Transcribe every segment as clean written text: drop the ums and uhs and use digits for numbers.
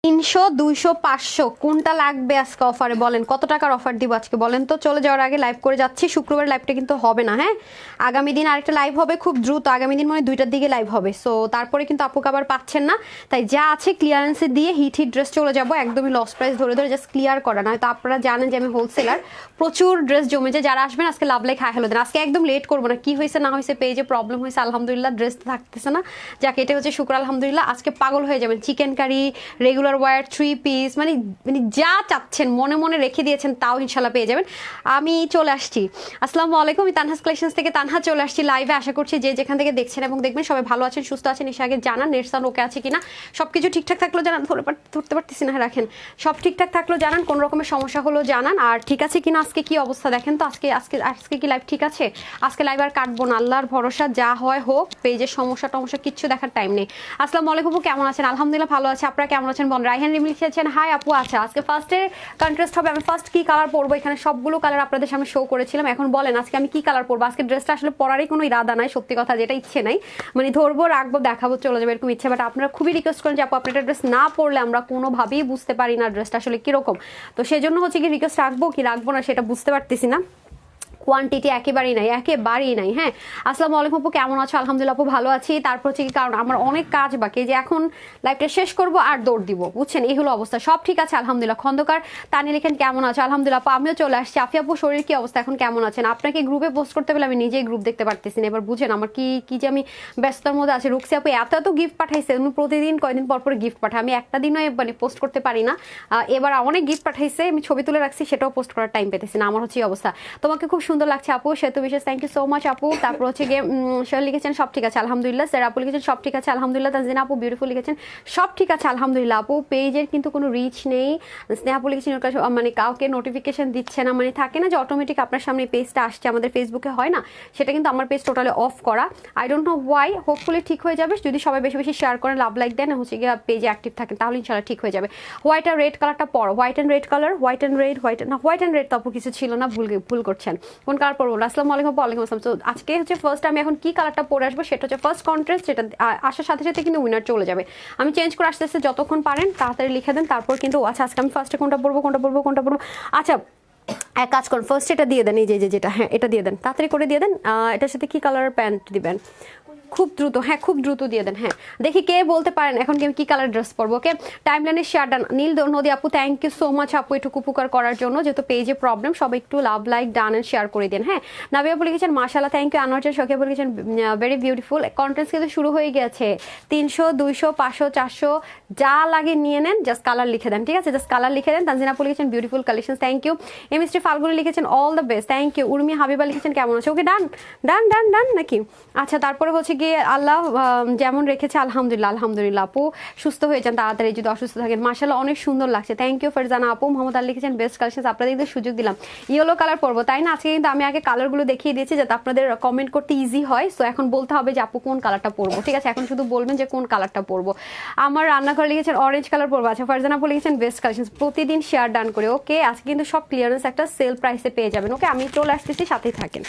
300 200 500 কোনটা লাগবে আজকে অফারে বলেন, কত টাকার অফার দিব আজকে বলেন তো। চলে যাওয়ার আগে লাইভ করে যাচ্ছি, শুক্রবার লাইভটা কিন্তু হবে না, হ্যাঁ আগামী দিন আরেকটা লাইভ হবে খুব দ্রুত, আগামী দিন মানে 2টার দিকে লাইভ হবে। সো তারপরে কিন্তু আপুকে আবার পাচ্ছেন না, তাই যা আছে ক্লিয়ারেন্সে দিয়ে হিট হিট ড্রেস চলে যাবো, একদমই লস প্রাইস ধরে ধরে জাস্ট ক্লিয়ার করা। না তো আপনারা জানেন যে আমি হোলসেলার, প্রচুর ড্রেস জমেছে। যারা আসবেন আজকে লাভ লাইক হাই হলো দেন, আজকে একদম লেট করবো না। কি হয়েছে না হয়েছে, পেজে প্রবলেম হয়েছে, আলহামদুলিল্লাহ ড্রেস থাকতেছে না, যাকে এটা হচ্ছে শুক্র আলহামদুলিল্লাহ। আজকে পাগল হয়ে যাবেন, chikankari, regular wear, 3 piece, মানে মানে যা চাচ্ছেন মনে মনে রেখে দিয়েছেন তাও ইনশাল্লাহ পেয়ে যাবেন। আমি চলে আসছি, আসসালামু আলাইকুম, আমি তানহাস কালেকশনস থেকে তানহা চলে আসছি লাইভে। আশা করছি যে যেখান থেকে দেখছেন এবং দেখবেন সবাই ভালো আছেন, সুস্থ আছেন। এসে আগে জানান নেটসান ওকে আছে কিনা, সবকিছু ঠিকঠাক থাকলো জানান, ধরতে পারতেছি না, রাখেন সব ঠিকঠাক থাকলো জানান, কোন রকমের সমস্যা হলো জানান, আর ঠিক আছে কিনা আজকে কি অবস্থা দেখেন তো। আজকে আজকে আজকে কি লাইভ ঠিক আছে? আজকে লাইভ আর কাটবো না, আল্লাহর ভরসা, যা হয় হোক, পেজের সমস্যা টমস্যা কিচ্ছু দেখার টাইম নেই। আসসালামু আলাইকুম, কেমন আছেন? আলহামদুলিল্লাহ ভালো আছে, আপনারা কেমন আছেন? বল রাইহান রিমি লিখেছেন হাই আপু। আচ্ছা আজকে ফার্স্টে কন্ট্রাস্ট হবে, আমি ফার্স্ট কি কালার পরবো, এখানে সবগুলো কালার আপনাদের সামনে শো করেছিলাম। এখন বলেন আজকে আমি কি কালার পরবো। আজকে ড্রেসটা আসলে পরারই কোনো ইরাদা নাই, সত্যি কথা যেটা, ইচ্ছে নাই, মানে ধরবো রাখবো দেখাবো চলে যাবে এরকম ইচ্ছে। বাট আপনারা খুবই রিকোয়েস্ট করেন যে আপু আপনার ড্রেস না পরলে আমরা কোনোভাবেই বুঝতে পারি না ড্রেসটা আসলে কিরকম। তো সেজন্য হচ্ছে কি রিকোয়েস্ট রাখবো কি রাখবো না সেটা বুঝতে পারতেছি না, কোয়ান্টিটি একেবারেই নাই। হ্যাঁ আসসালামু আলাইকুম আপু, কেমন আছো? আলহামদুলিল্লাহ আপু ভালো আছি। তারপর হচ্ছে কি, কারণ আমার অনেক কাজ বাকি, যে এখন লাইভটা শেষ করব আর দৌড় দিব, বুঝছেন, এই হলো অবস্থা। সব ঠিক আছে আলহামদুলিল্লাহ। খন্দকার তানি লিখেন কেমন আছো? আলহামদুলিল্লাহ আপু আমিও চলে আসছি। আফিয়া আপু শরীর কি অবস্থা, এখন কেমন আছেন? আপনাকে গ্রুপে পোস্ট করতে পারলে আমি নিজেই গ্রুপ দেখতে পারতেছি না, এবার বুঝেন আমার কি যে আমি ব্যস্ততার মধ্যে আছি। রুক্সি আপু এত গিফট পাঠাইছে, উনি প্রতিদিন কয়দিন পর গিফট পাঠায়, আমি একটা দিনও মানে পোস্ট করতে পারি না। এবার অনেক গিফট পাঠাইছে, আমি ছবি তুলে রাখছি, সেটাও পোস্ট করার টাইম পেতেছি না, আমার হচ্ছে এই অবস্থা। তোমাকে খুব সুন্দর লাগছে আপু, তো বিশেষ থ্যাংক ইউ সো মাচ আপু। তারপর হচ্ছে গিয়ে সোহেল লিখেছেন সব ঠিক আছে আলহামদুলিল্লাহ। স্যার আপু লিখেছেন সব ঠিক আছে আলহামদুলিল্লাহ। তানজিনা আপু বিউটিফুল লিখেছেন সব ঠিক আছে আলহামদুলিল্লাহ আপু। পেজের কিন্তু কোনো রিচ নেই। স্নেহা আপু লিখেছেন মানে কাউকে নোটিফিকেশন দিচ্ছে না, মানে থাকে না যে অটোমেটিক আপনার সামনে পেজটা আসছে, আমাদের ফেসবুকে হয় না, সেটা কিন্তু আমার পেজ টোটালি অফ করা। I don't know Y, hopefully ঠিক হয়ে যাবে যদি সবাই বেশি বেশি শেয়ার করেন, লাভ লাইক দেন, হচ্ছে গিয়ে পেজে অ্যাক্টিভ থাকেন, তাহলে ইনশাল্লাহ ঠিক হয়ে যাবে। হোয়াইট আর রেড কালারটা পর, white and red colour, white and red তো আপু কিছু ছিল না, ভুল করছেন। কোন কালার পরবো? আসসালামু আলাইকুম। ওয়ালাইকুম আসসালাম। তো আজকে হচ্ছে ফার্স্ট আমি এখন কি কালারটা পরে আসবো সেটা হচ্ছে ফার্স্ট কন্ট্রাস্ট, যেটা আসার সাথে সাথে কিন্তু উইনার চলে যাবে। আমি চেঞ্জ করে আসতে আসতে যতক্ষণ পারেন তাড়াতাড়ি লিখে দেন, তারপর কিন্তু আচ্ছা আজকে আমি ফার্স্টে কোনটা পরবো আচ্ছা এক কাজ করুন, ফার্স্ট এটা দিয়ে দেন, এই যে যেটা, হ্যাঁ এটা দিয়ে দেন, তাড়াতাড়ি করে দিয়ে দেন। এটার সাথে কি কালার প্যান্ট দিবেন? খুব দ্রুত, হ্যাঁ খুব দ্রুত দিয়ে দেন। হ্যাঁ দেখি কে বলতে পারেন এখন কি কালার ড্রেস পরবো। ওকে টাইমলাইনে শেয়ার ডান। নীল নদী আপু থ্যাংক ইউ সো মাচ আপু এটুকু উপকার করার জন্য, যেহেতু পেজে প্রবলেম, সবাই একটু love like done and share করে দেন। হ্যাঁ নাবি আপু লিখেছেন মাশাআল্লাহ থ্যাংক ইউ। আনোয়ার শখে আপু লিখেছেন ভেরি বিউটিফুল। কন্টেন্টস কিন্তু শুরু হয়ে গেছে, 300 200 500 400 যা লাগে নিয়ে নেন, জাস্ট কালার লিখে দেন, ঠিক আছে, জাস্ট কালার লিখে দেন। তানজিনা আপু লিখেছেন beautiful collection, thank you. MST Falguni লিখেছেন all the best, thank you. Urmi Habiba লিখেছেন কেমন আছে? ওকে ডান ডান ডান ডান নাকি? আচ্ছা তারপরে হচ্ছে গিয়ে আল্লাহ যেমন রেখেছে আলহামদুলিল্লাহ আপু সুস্থ হয়ে যান তাড়াতাড়ি যদি অসুস্থ থাকেন। মাশাআল্লাহ অনেক সুন্দর লাগছে, থ্যাংক ইউ ফারজানা আপু। মোহাম্মদ আলী লিখেছেন বেস্ট কালেকশন, আপনাদের কিন্তু সুযোগ দিলাম ইয়েলো কালার পরবো তাই না? আজকে কিন্তু আমি আগে কালারগুলো দেখিয়ে দিয়েছি যাতে আপনাদের কমেন্ট করতে ইজি হয়। সো এখন বলতে হবে যে আপু কোন কালারটা পরবো, ঠিক আছে, এখন শুধু বলবেন যে কোন কালারটা পরবো। আমার রান্নাঘরে লিখেছেন অরেঞ্জ কালার পরবো। আচ্ছা ফারজানা আপু লিখেছেন বেস্ট কালেকশন, প্রতিদিন শেয়ার ডান করে। ওকে আজকে কিন্তু সব ক্লিয়ারেন্স একটা সেল প্রাইসে পেয়ে যাবেন। ওকে আমি চলে আসতেছি, সাথেই থাকেন।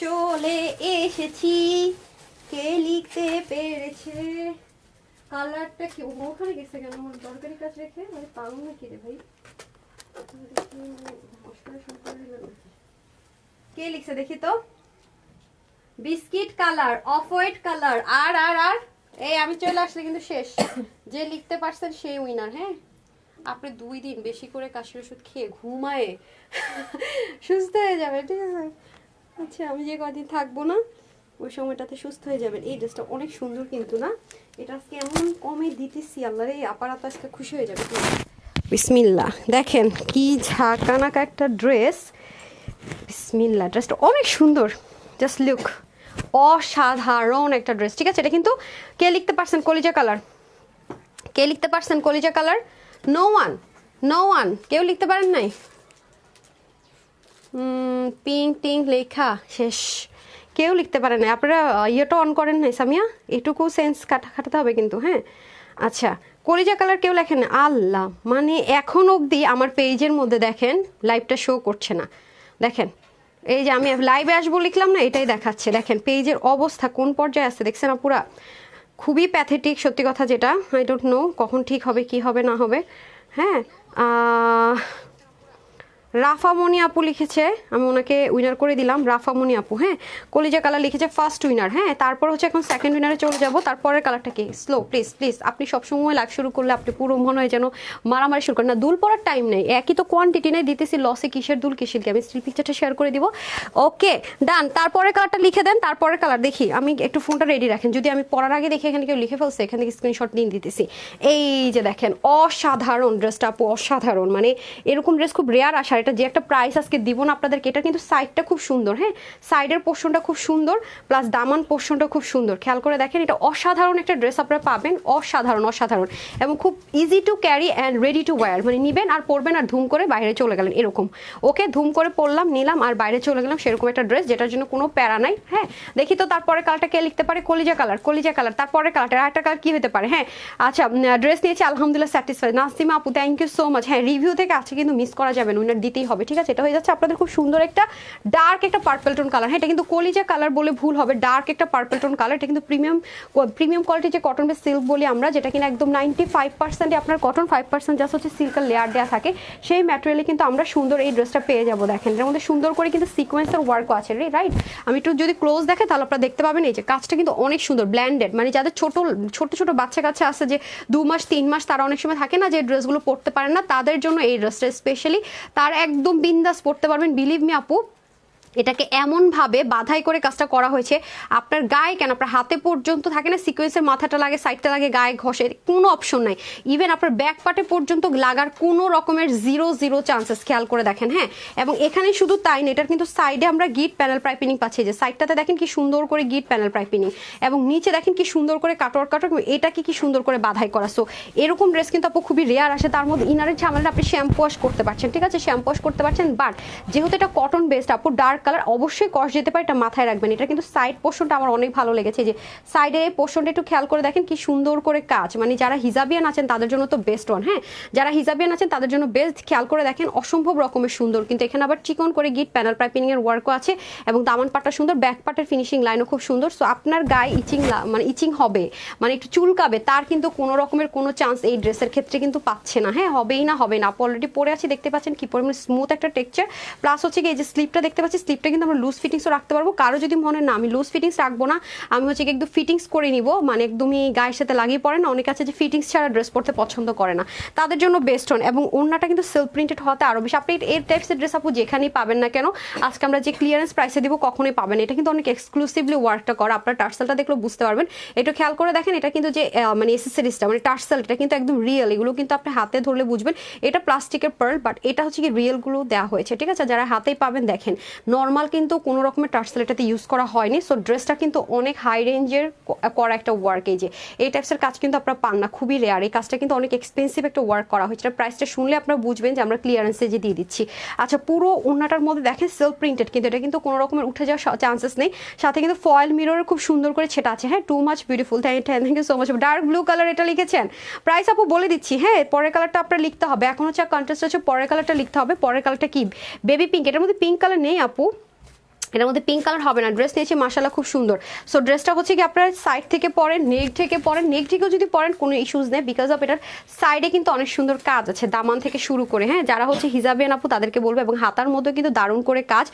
চলে এসেছি, কে লিখতে পেরেছে? কালারটা কি ওখানে গেছে কেন? আমার দরকারি কাজ রেখে মানে পারুন না কি রে ভাই? কে লিখছে দেখি তো? Biscuit colour, off white colour, আর আর আর এই আমি চলে আসলে কিন্তু শেষ। যে লিখতে পারছেন সেই উইনার। হ্যাঁ আপনি 2 দিন বেশি করে কাশির ওষুধ খেয়ে ঘুমায়ে সুস্থ হয়ে যাবে, ঠিক আছে? আচ্ছা আমি যে কদিন থাকবো না ওই সময়টাতে সুস্থ হয়ে যাবেন। এই ড্রেসটা অনেক সুন্দর কিন্তু না, এটা আজকে এমন কমে দিতেছি, আল্লাহর এই আপারাত আজকে খুশি হয়ে যাবে। বিসমিল্লাহ দেখেন কি ঝাঁকানাকা একটা ড্রেস, বিসমিল্লাহ, ড্রেসটা অনেক সুন্দর, জাস্ট লুক, অসাধারণ একটা ড্রেস। ঠিক আছে, এটা কিন্তু কে লিখতে পারছেন কলিজা কালার? কে লিখতে পারছেন কলিজা colour? No one, no one, কেউ লিখতে পারেন নাই? পিঙ্ক টিঙ্ক লেখা শেষ, কেউ লিখতে পারে না। আপনারা ইয়েটা অন করেন নাই সামিয়া, এটুকু সেন্স খাটাতে হবে কিন্তু। হ্যাঁ আচ্ছা, কলিজা কালার কেউ লেখেন না? আল্লাহ, মানে এখন অবধি আমার পেজের মধ্যে দেখেন লাইভটা শো করছে না। দেখেন এই যে আমি লাইভে আসবো লিখলাম না, এটাই দেখাচ্ছে। দেখেন পেজের অবস্থা কোন পর্যায়ে আছে, দেখছেন না? পুরা খুবই প্যাথেটিক, সত্যি কথা যেটা। আই ডোন্ট নো কখন ঠিক হবে, কি হবে না হবে। হ্যাঁ রাফামণি আপু লিখেছে, আমি ওনাকে উইনার করে দিলাম। রাফামণি আপু, হ্যাঁ কলিজা কালার লিখেছে ফার্স্ট উইনার। হ্যাঁ তারপর হচ্ছে এখন সেকেন্ড উইনারে চলে যাব। তারপরের কালারটা কি? Slow please please. আপনি সবসময় লাইভ শুরু করলে আপনি পুরো মনে হয় যেন মারামারি শুরু করেন। না, দুল পড়ার টাইম নেই, একই তো কোয়ান্টিটি নেই, দিতেছি লসে কিসের দুল কিসের কি। আমি স্টিল পিকচারটা শেয়ার করে দিব। ওকে ডান, তারপরে কালারটা লিখে দেন। তারপরে কালার দেখি, আমি একটু ফোনটা রেডি রাখেন, যদি আমি পড়ার আগে দেখি এখানে কেউ লিখে ফেলছে, এখান থেকে স্ক্রিনশট নিয়ে দিতেছি। এই যে দেখেন অসাধারণ ড্রেসটা আপু, অসাধারণ, মানে এরকম ড্রেস খুব রেয়ার আসার। এটা যে একটা প্রাইস আজকে দিব না আপনাদেরকে, এটা কিন্তু সাইডটা খুব সুন্দর। হ্যাঁ সাইডের পোর্শনটা খুব সুন্দর, প্লাস দামান পোর্শনটা খুব সুন্দর। খেয়াল করে দেখেন, এটা অসাধারণ একটা ড্রেস আপনারা পাবেন, অসাধারণ অসাধারণ, এবং খুব easy to carry and ready to wire. মানে নিবেন আর পরবেন আর ধুম করে বাইরে চলে গেলেন এরকম। ওকে ধুম করে পরলাম, নিলাম আর বাইরে চলে গেলাম, সেরকম একটা ড্রেস যেটার জন্য কোনো প্যারা নাই। হ্যাঁ দেখি তো তারপরে কালারটা কে লিখতে পারে? কলিজা কালার, কলিজা কালার। তারপরে কালারটা আরেকটা কালার কি হতে পারে? হ্যাঁ আচ্ছা, ড্রেস নিয়েছি আলহামদুলিল্লাহ, স্যাটিসফাইড। নাসিমা আপু থ্যাংক ইউ সো মাচ। হ্যাঁ রিভিউ থেকে আছে কিন্তু মিস করা যাবে না, উইনার দিতেই হবে। ঠিক আছে, এটা হয়ে যাচ্ছে আপনাদের খুব সুন্দর একটা ডার্ক একটা পার্পল টোন কালার। হ্যাঁ এটা কিন্তু কলিজা কালার বলে ভুল হবে, ডার্ক একটা পার্পল টোন কালার। এটা কিন্তু প্রিমিয়াম কোয়ালিটির যে কটন বেস সিল্ক বলি আমরা, যেটা কিনা একদম 95% আপনার কটন, 5% জাস্ট হচ্ছে সিল্কের লেয়ার দেওয়া থাকে, সেই ম্যাটেরিয়ালে কিন্তু আমরা সুন্দর এই ড্রেসটা পেয়ে যাবো। দেখেন এর মধ্যে সুন্দর করে কিন্তু সিকোয়েন্সের ওয়ার্কও আছে রাইট। আমি একটু যদি ক্লোজ দেখে তাহলে আপনারা দেখতে পাবেন এই যে কাজটা কিন্তু অনেক সুন্দর ব্ল্যান্ডেড। মানে যাদের ছোট ছোট বাচ্চা কাচ্চা আছে যে 2 মাস 3 মাস, তারা অনেক সময় থাকে না যে ড্রেসগুলো পরতে পারেন না, তাদের জন্য এই ড্রেসটা স্পেশালি। তার একদম বিন্দাস পরতে পারবেন, বিলিভ মি আপু। এটাকে এমনভাবে বাধাই করে কাজটা করা হয়েছে, আপনার গায়ে কেন আপনার হাতে পর্যন্ত থাকে না সিকোয়েন্সের, মাথাটা লাগে, সাইডটা লাগে, গায়ে ঘষে, কোনো অপশন নাই। ইভেন আপনার ব্যাক পার্টে পর্যন্ত লাগার কোনো রকমের জিরো চান্সেস, খেয়াল করে দেখেন। হ্যাঁ এবং এখানে শুধু তাই না, এটার কিন্তু সাইডে আমরা গিট প্যানেল পাইপিনিং পাচ্ছি, যে সাইডটাতে দেখেন কি সুন্দর করে গিট প্যানেল পাইপিনিং, এবং নিচে দেখেন কি সুন্দর করে কাটওয়ার্ক এটাকে কি সুন্দর করে বাধাই করা। সো এরকম ড্রেস কিন্তু আপু খুবই রেয়ার আসে। তার মধ্যে ইনারের ঝামেলাটা আপনি শ্যাম্পু ওয়াশ করতে পারছেন, ঠিক আছে শ্যাম্পু ওয়াশ করতে পারছেন, বাট যেহেতু এটা কটন বেসড আপু, ডার্ক কালার অবশ্যই কস্ট যেতে পারে, এটা মাথায় রাখবেন। এটা কিন্তু সাইড পোর্শনটা আমার অনেক ভালো লেগেছে, যে সাইডের এই পোর্শনটা একটু খেয়াল করে দেখেন কি সুন্দর করে কাজ। মানে যারা হিজাবিয়ান আছেন তাদের জন্য তো বেস্ট ওয়ান। হ্যাঁ যারা হিজাবিয়ান আছেন তাদের জন্য বেস্ট, খেয়াল করে দেখেন অসম্ভব রকমের সুন্দর। কিন্তু এখানে আবার চিকন করে গিট প্যানেল পাইপিং এর ওয়ার্কও আছে, এবং দামান পাটটা সুন্দর, ব্যাক পার্টের ফিনিশিং লাইনও খুব সুন্দর। সো আপনার গায়ে ইচিং হবে, মানে একটু চুলকাবে, তার কিন্তু কোনো রকমের কোনো চান্স এই ড্রেসের ক্ষেত্রে কিন্তু পাচ্ছে না। হ্যাঁ হবেই না, হবে না। অলরেডি পরে আছি, দেখতে পাচ্ছেন কি পরিমাণ স্মুথ একটা টেক্সচার, প্লাস হচ্ছে কি এই যে স্লিপটা দেখতে পাচ্ছি, স্লিপটা কিন্তু আমরা লুজ ফিটিংসও রাখতে পারবো। কারো যদি মনে না আমি লুজ ফিটিংস রাখবো না, আমি হচ্ছে কি একদম ফিটিংস করে নিব, মানে একদমই গায়ের সাথে লাগিয়ে পড়ে না, অনেক আছে যে ফিটিংস ছাড়া ড্রেস পরতে পছন্দ করে না, তাদের জন্য বেস্ট হন। এবং ওড়নাটা কিন্তু সেলফ প্রিন্টেড হতে আরও বেশি। আপনি এই টাইপসের ড্রেস আপু যেখানেই পাবেন না কেন, আজকে আমরা যে ক্লিয়ারেন্স প্রাইসে দিব কখনোই পাবেন। এটা কিন্তু অনেক এক্সক্লুসিভলি ওয়ার্কটা করা, আপনার টার্সেলটা দেখলেও বুঝতে পারবেন। একটু খেয়াল করে দেখেন, এটা কিন্তু যে মানে এসেসরিজটা মানে টার্সেল, এটা কিন্তু একদম রিয়েল, এগুলো কিন্তু আপনি হাতে ধরলে বুঝবেন এটা প্লাস্টিকের পার্ল, বাট এটা হচ্ছে কি রিয়েলগুলো দেওয়া হয়েছে, ঠিক আছে। যারা হাতেই পাবেন দেখেন, নর্মাল কিন্তু কোনো রকমের টার্সেল এটাতে ইউজ করা হয়নি। সো ড্রেসটা কিন্তু অনেক হাই রেঞ্জের করা একটা ওয়ার্ক, এই যে এই টাইপসের কাজ কিন্তু আপনারা পান না, খুবই রেয়ার। এই কাজটা কিন্তু অনেক এক্সপেন্সিভ একটা ওয়ার্ক করা হয়েছে, প্রাইসটা শুনলে আপনারা বুঝবেন যে আমরা ক্লিয়ারেন্সে যে দিয়ে দিচ্ছি। আচ্ছা পুরো ওড়নাটার মধ্যে দেখেন সেলফ প্রিন্টেড, কিন্তু এটা কিন্তু কোনো রকমের উঠে যাওয়ার চান্সেস নেই। সাথে কিন্তু ফয়েল মিরর খুব সুন্দর করে সেটা আছে। হ্যাঁ too much beautiful, thank you so much. Dark blue colour এটা লিখেছেন, প্রাইস আপু বলে দিচ্ছি। হ্যাঁ পরের কালারটা আপনারা লিখতে হবে, এখন হচ্ছে কন্ট্রাস্ট হচ্ছে পরের কালারটা লিখতে হবে। পরের কালারটা কি? Baby pink. এটার মধ্যে পিঙ্ক কালার নেই আপু, এটার মধ্যে পিঙ্ক কালার হবে না। ড্রেস নিয়েছি মাশাআল্লাহ খুব সুন্দর। সো ড্রেসটা হচ্ছে কি আপনার সাইড থেকে পরেন, নেক থেকে পরেন, নেক থেকেও যদি পরেন কোনো ইস্যুস নেই, বিকজ অফ এটার সাইডে কিন্তু অনেক সুন্দর কাজ আছে দামান থেকে শুরু করে। হ্যাঁ যারা হচ্ছে হিজাবিয়ান আপু তাদেরকে বলবো, এবং হাতার মধ্যে কিন্তু দারুণ করে কাজ,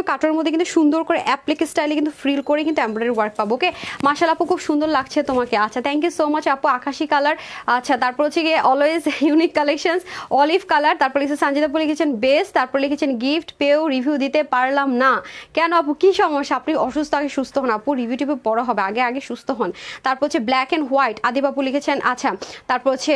কাটার মধ্যে কিন্তু সুন্দর করে অ্যাপ্লিক স্টাইলে কিন্তু ফ্রিল করে কিন্তু এমব্রয়ডারি ওয়ার্ক পাবো। ওকে মাশাআল্লাহ আপু খুব সুন্দর লাগছে তোমাকে। আচ্ছা থ্যাংক ইউ সো মাচ আপু। আকাশি কালার, আচ্ছা তারপর হচ্ছে গিয়ে always unique collections, olive colour, তারপর লিখেছে সঞ্জিতা আপু লিখেছেন বেস্ট, তারপর লিখেছেন গিফট পেও রিভিউ দিতে পারলাম না। কেন আপু কি সমস্যা? আপনি অসুস্থ, আগে সুস্থ হন আপু, রিভিউ টিভিউ পড়া হবে, আগে আগে সুস্থ হন। তারপর হচ্ছে ব্ল্যাক অ্যান্ড হোয়াইট, আদিব আপু লিখেছেন। আচ্ছা, তারপর হচ্ছে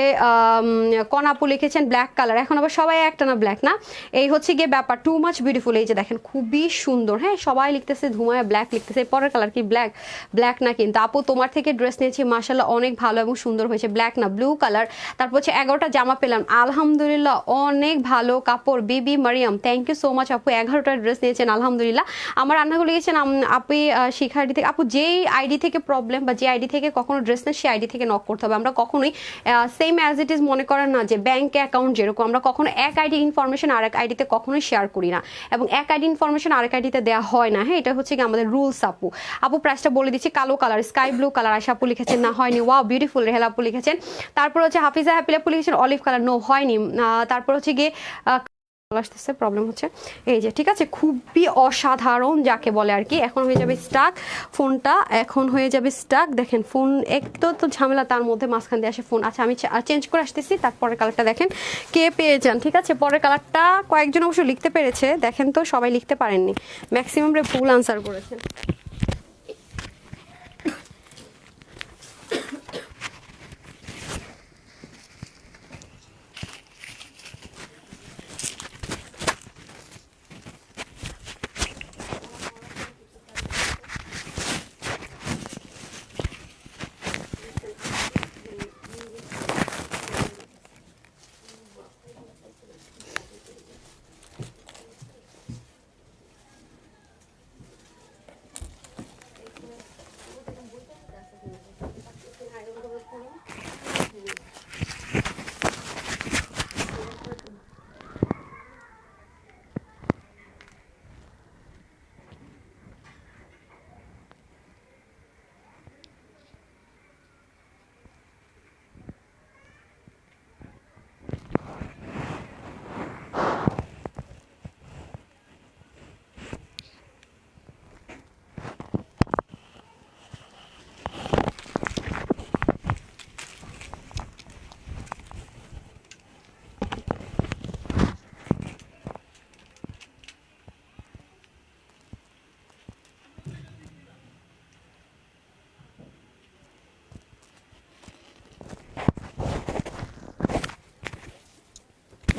কনাপু লিখেছেন ব্ল্যাক কালার। এখন আবার সবাই একটা না ব্ল্যাক না, এই হচ্ছে গিয়ে ব্যাপার। টু মাচ বিউটিফুল, এই যে দেখেন খুবই সুন্দর। হ্যাঁ, সবাই লিখতেছে ধুমায়া ব্ল্যাক লিখতেছে, পরের কালার কি ব্ল্যাক? ব্ল্যাক না কিন্তু আপু, তোমার থেকে ড্রেস নিয়েছি মাশাল্লাহ অনেক ভালো এবং সুন্দর হয়েছে। ব্ল্যাক না, ব্লু কালার। তারপর হচ্ছে 11টা জামা পেলাম, আলহামদুলিল্লাহ অনেক ভালো কাপড়। Bibi Mariam, thank you so much আপু, 11টা ড্রেস নিয়েছেন আলহামদুলিল্লাহ। আমার রান্নাগুলো লিখেছেন আপনি শিখাইডি থেকে। আপু যেই আইডি থেকে প্রবলেম বা যে আইডি থেকে কখনো ড্রেস নেই, সেই আইডি থেকে নক করতে হবে। আমরা কখনোই সেম অ্যাজ ইট ইজ মনে করেন না যে ব্যাংক অ্যাকাউন্ট যেরকম, আমরা কখনো এক আইডি ইনফরমেশন আরেক আইডিতে কখনোই শেয়ার করি না, এবং এক আইডি ইনফরমেশন আরেক আইডিতে দেওয়া হয় না। হ্যাঁ, এটা হচ্ছে কি আমাদের রুলস আপু। আপু প্রাইসটা বলে দিচ্ছি, কালো কালার, স্কাই ব্লু কালার। আশা আপু লিখেছেন না হয়নি, ওয়াও বিউটিফুল। রেহেলা আপু লিখেছেন। তারপর হচ্ছে হাফিজা হ্যাপিল আপু লিখেছেন অলিভ কালার, নো হয়নি। তারপর হচ্ছে গিয়ে আসতেছে, প্রবলেম হচ্ছে। এই যে ঠিক আছে, খুবই অসাধারণ যাকে বলে আর কি। এখন হয়ে যাবে স্টাক ফোনটা, এখন হয়ে যাবে স্টাক। দেখেন ফোন একটু তো ঝামেলা, তার মধ্যে মাঝখান দিয়ে আসে ফোন। আচ্ছা, আমি চেঞ্জ করে আসতেছি, তারপরের কালারটা দেখেন কে পেয়ে যান। ঠিক আছে, পরের কালারটা কয়েকজন অবশ্য লিখতে পেরেছে, দেখেন তো সবাই লিখতে পারেননি, ম্যাক্সিমাম রে ভুল আনসার করেছেন।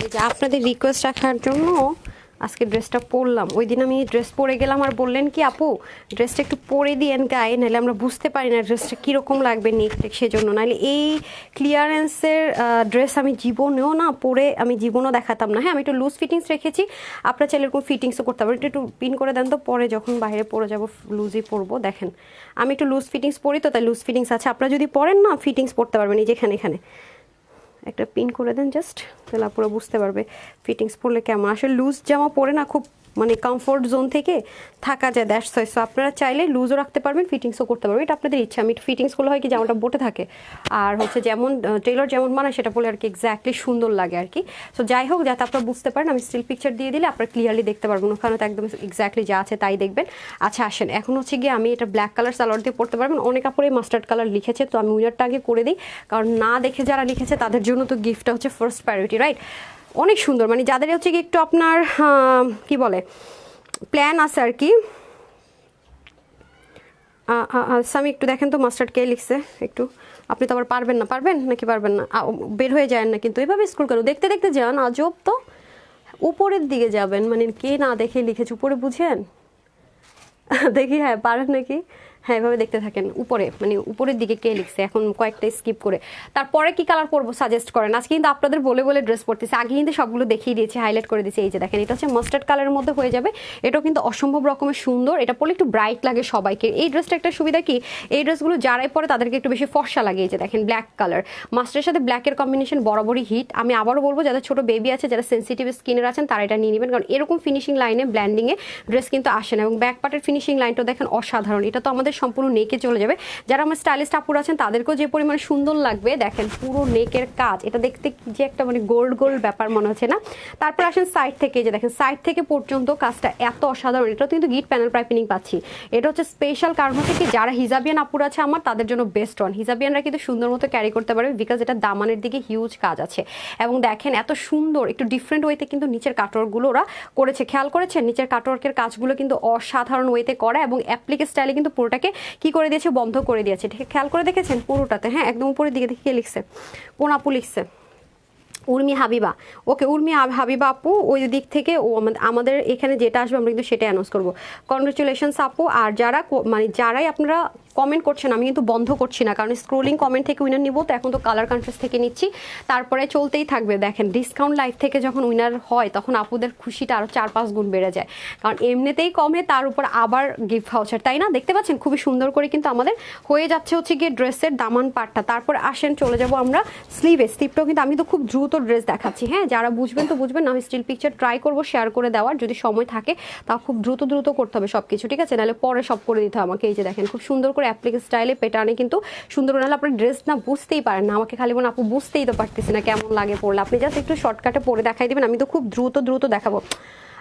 এই যে আপনাদের রিকোয়েস্ট রাখার জন্য আজকে ড্রেসটা পরলাম। ওই দিন আমি ড্রেস পরে গেলাম আর বললেন কি আপু ড্রেসটা একটু পরে দিয়েন গায়ে, নাহলে আমরা বুঝতে পারি না ড্রেসটা কীরকম লাগবে নিক, সেজন্য। নাহলে এই ক্লিয়ারেন্সের ড্রেস আমি জীবনেও না পরে, আমি জীবনও দেখাতাম না। হ্যাঁ, আমি একটু লুজ ফিটিংস রেখেছি, আপনারা চাইলে এরকম ফিটিংসও করতে পারেন। একটু পিন করে দেন তো, পরে যখন বাইরে পরে যাবো লুজই পরবো। দেখেন আমি একটু লুজ ফিটিংস পরি তো, তাই লুজ ফিটিংস আছে। আপনারা যদি পরেন না ফিটিংস পরতে পারবেন, এই যেখানে এখানে একটা পিন করে দেন জাস্ট, তাহলে পুরো বুঝতে পারবে ফিটিংস পরলে কেমন। আসলে লুজ জামা পরে না খুব মানে কমফোর্ট জোন থেকে থাকা যায়, দ্যাটস ওয়াই। সো আপনারা চাইলে লুজও রাখতে পারবেন, ফিটিংসও করতে পারবেন, এটা আপনাদের ইচ্ছা। আমি ফিটিংস করলে হয় কি জামাটা বটে থাকে, আর হচ্ছে যেমন টেলর যেমন বানায় সেটা বলে আর কি এক্স্যাক্টলি সুন্দর লাগে আর কি। সো যাই হোক, যাতে আপনারা বুঝতে পারেন, আমি স্টিল পিকচার দিয়ে দিলে আপনারা ক্লিয়ারলি দেখতে পারবেন, ওখানে তো একদম এক্স্যাক্টলি যা আছে তাই দেখবেন। আচ্ছা আসেন, এখন হচ্ছে গিয়ে আমি এটা ব্ল্যাক কালার সালোয়ার দিয়ে পড়তে পারবেন। অনেক কাপড়ে মাস্টার্ড কালার লিখেছে, তো আমি উইনারটা আগে করে দিই, কারণ না দেখে যারা লিখেছে তাদের জন্য তো গিফটটা হচ্ছে ফার্স্ট প্রায়োরিটি, রাইট? অনেক সুন্দর, মানে যাদের হচ্ছে কি একটু আপনার কি বলে প্ল্যান আছে আর কি। আমি একটু দেখেন তো মাস্টার্ড কে লিখছে একটু, আপনি তো আবার পারবেন না, পারবেন নাকি পারবেন না? বের হয়ে যায় না কিন্তু, এভাবে স্ক্রল কেন দেখতে দেখতে যান, আজব তো। উপরের দিকে যাবেন, মানে কে না দেখে লিখেছে উপরে, বুঝেন? দেখি, হ্যাঁ পারেন নাকি? হ্যাঁ, এভাবে দেখতে থাকেন উপরে, মানে উপরের দিকে কে লিখছে, এখন কয়েকটা স্কিপ করে। তারপরে কি কালার পরবো সাজেস্ট করেন। আজকে কিন্তু আপনাদের বলে বলে ড্রেস পরতেছে, আগে কিন্তু সবগুলো দেখিয়ে দিয়েছি, হাইলাইট করে দিয়েছি। এই যে দেখেন, এটা হচ্ছে মাস্টার্ড কালারের মধ্যে হয়ে যাবে, এটাও কিন্তু অসম্ভব রকমের সুন্দর। এটা পরলে একটু ব্রাইট লাগে সবাইকে। এই ড্রেসটা একটা সুবিধা কি, এই ড্রেসগুলো যারাই পরে তাদেরকে একটু বেশি ফর্সা লাগে। এই যে দেখেন ব্ল্যাক কালার, মাস্টারের সাথে ব্ল্যাকের কম্বিনেশন বরাবরই হিট। আমি আবারও বলবো, যাদের ছোট বেবি আছে, যারা সেন্সিটিভ স্কিনের আছেন, তারা এটা নিয়ে নেবেন, কারণ এরকম ফিনিশিং লাইনে ব্ল্যান্ডিংয়ে ড্রেস কিন্তু আসে না। এবং ব্যাক পার্টের ফিনিশিং লাইনটা দেখেন অসাধারণ, এটা তো আমাদের আমাদের সম্পূর্ণ নেকে চলে যাবে। যারা আমার স্টাইলিস্ট আপুর আছেন তাদেরকেও যে পরিমাণে সুন্দর লাগবে, দেখেন পুরো নেকের কাজ, এটা দেখতে যে একটা মানে গোল্ড গোল্ড ব্যাপার মনে হচ্ছে না। তারপর আসেন সাইড থেকে, যে দেখেন সাইড থেকে পর্যন্ত কাজটা এত অসাধারণ। এটাও কিন্তু গিট প্যানেল পাইপিং পাচ্ছি। এটা হচ্ছে স্পেশাল কারণ হচ্ছে কি, যারা হিজাবিয়ান আপুর আছে আমার তাদের জন্য বেস্ট ওয়ান। হিজাবিয়ানরা কিন্তু সুন্দর মতো ক্যারি করতে পারবে, বিকজ এটা দামানের দিকে হিউজ কাজ আছে। এবং দেখেন এত সুন্দর একটু ডিফারেন্ট ওয়েতে কিন্তু নিচের কাটওয়ার্কগুলো ওরা করেছে, খেয়াল করেছেন নিচের কাটওয়ার্কের কাজগুলো কিন্তু অসাধারণ ওয়েতে করা, এবং অ্যাপ্লিক স্টাইলে কিন্তু পুরোটাকে কি করে দিয়েছে, বন্ধ করে দিয়েছে। ঠিক খেয়াল করে দেখেছেন পুরোটাতে, হ্যাঁ একদম উপরের দিকে দেখে কে লিখছে, কোন আপু লিখছে, উর্মি হাবিবা। ওকে উর্মি হাবিবা আপু, ওই দিক থেকে ও আমাদের এখানে যেটা আসবে আমরা কিন্তু সেটাই অ্যানাউন্স করবো। কংগ্রেচুলেশনস আপু। আর যারা মানে যারাই আপনারা কমেন্ট করছেন, আমি কিন্তু বন্ধ করছি না, কারণ স্ক্রোলিং কমেন্ট থেকে উইনার নিব, তো এখন তো কালার কন্ট্রাস্ট থেকে নিচ্ছি, তারপরে চলতেই থাকবে। দেখেন ডিসকাউন্ট লাইভ থেকে যখন উইনার হয় তখন আপুদের খুশিটা আরও 4-5 গুণ বেড়ে যায়, কারণ এমনিতেই কমে, তার উপর আবার গিফট ভাউচার, তাই না? দেখতে পাচ্ছেন খুবই সুন্দর করে কিন্তু আমাদের হয়ে যাচ্ছে হচ্ছে গিয়ে ড্রেসের দামান পাটটা। তারপর আসেন চলে যাব আমরা স্লিভে। স্লিভটাও কিন্তু আমি তো খুব দ্রুত ড্রেস দেখাচ্ছি, হ্যাঁ যারা বুঝবেন তো বুঝবেন, না স্টিল পিকচার ট্রাই করবো শেয়ার করে দেওয়ার, যদি সময় থাকে তা খুব দ্রুত দ্রুত করতে হবে সব কিছু, ঠিক আছে? নাহলে পরে সব করে দিতে হবে আমাকে। এই যে দেখেন খুব সুন্দর করে অ্যাপ্লিক স্টাইলে পেটানে কিন্তু সুন্দর, নাহলে আপনার ড্রেস না বুঝতেই পারেন না, আমাকে খালি বলেন আপু বুঝতেই তো পারতেছি না কেমন লাগে পরলে, আপনি জাস্ট একটু শর্টকাটে পরে দেখাই দিবেন, আমি তো খুব দ্রুত দ্রুত দেখাবো।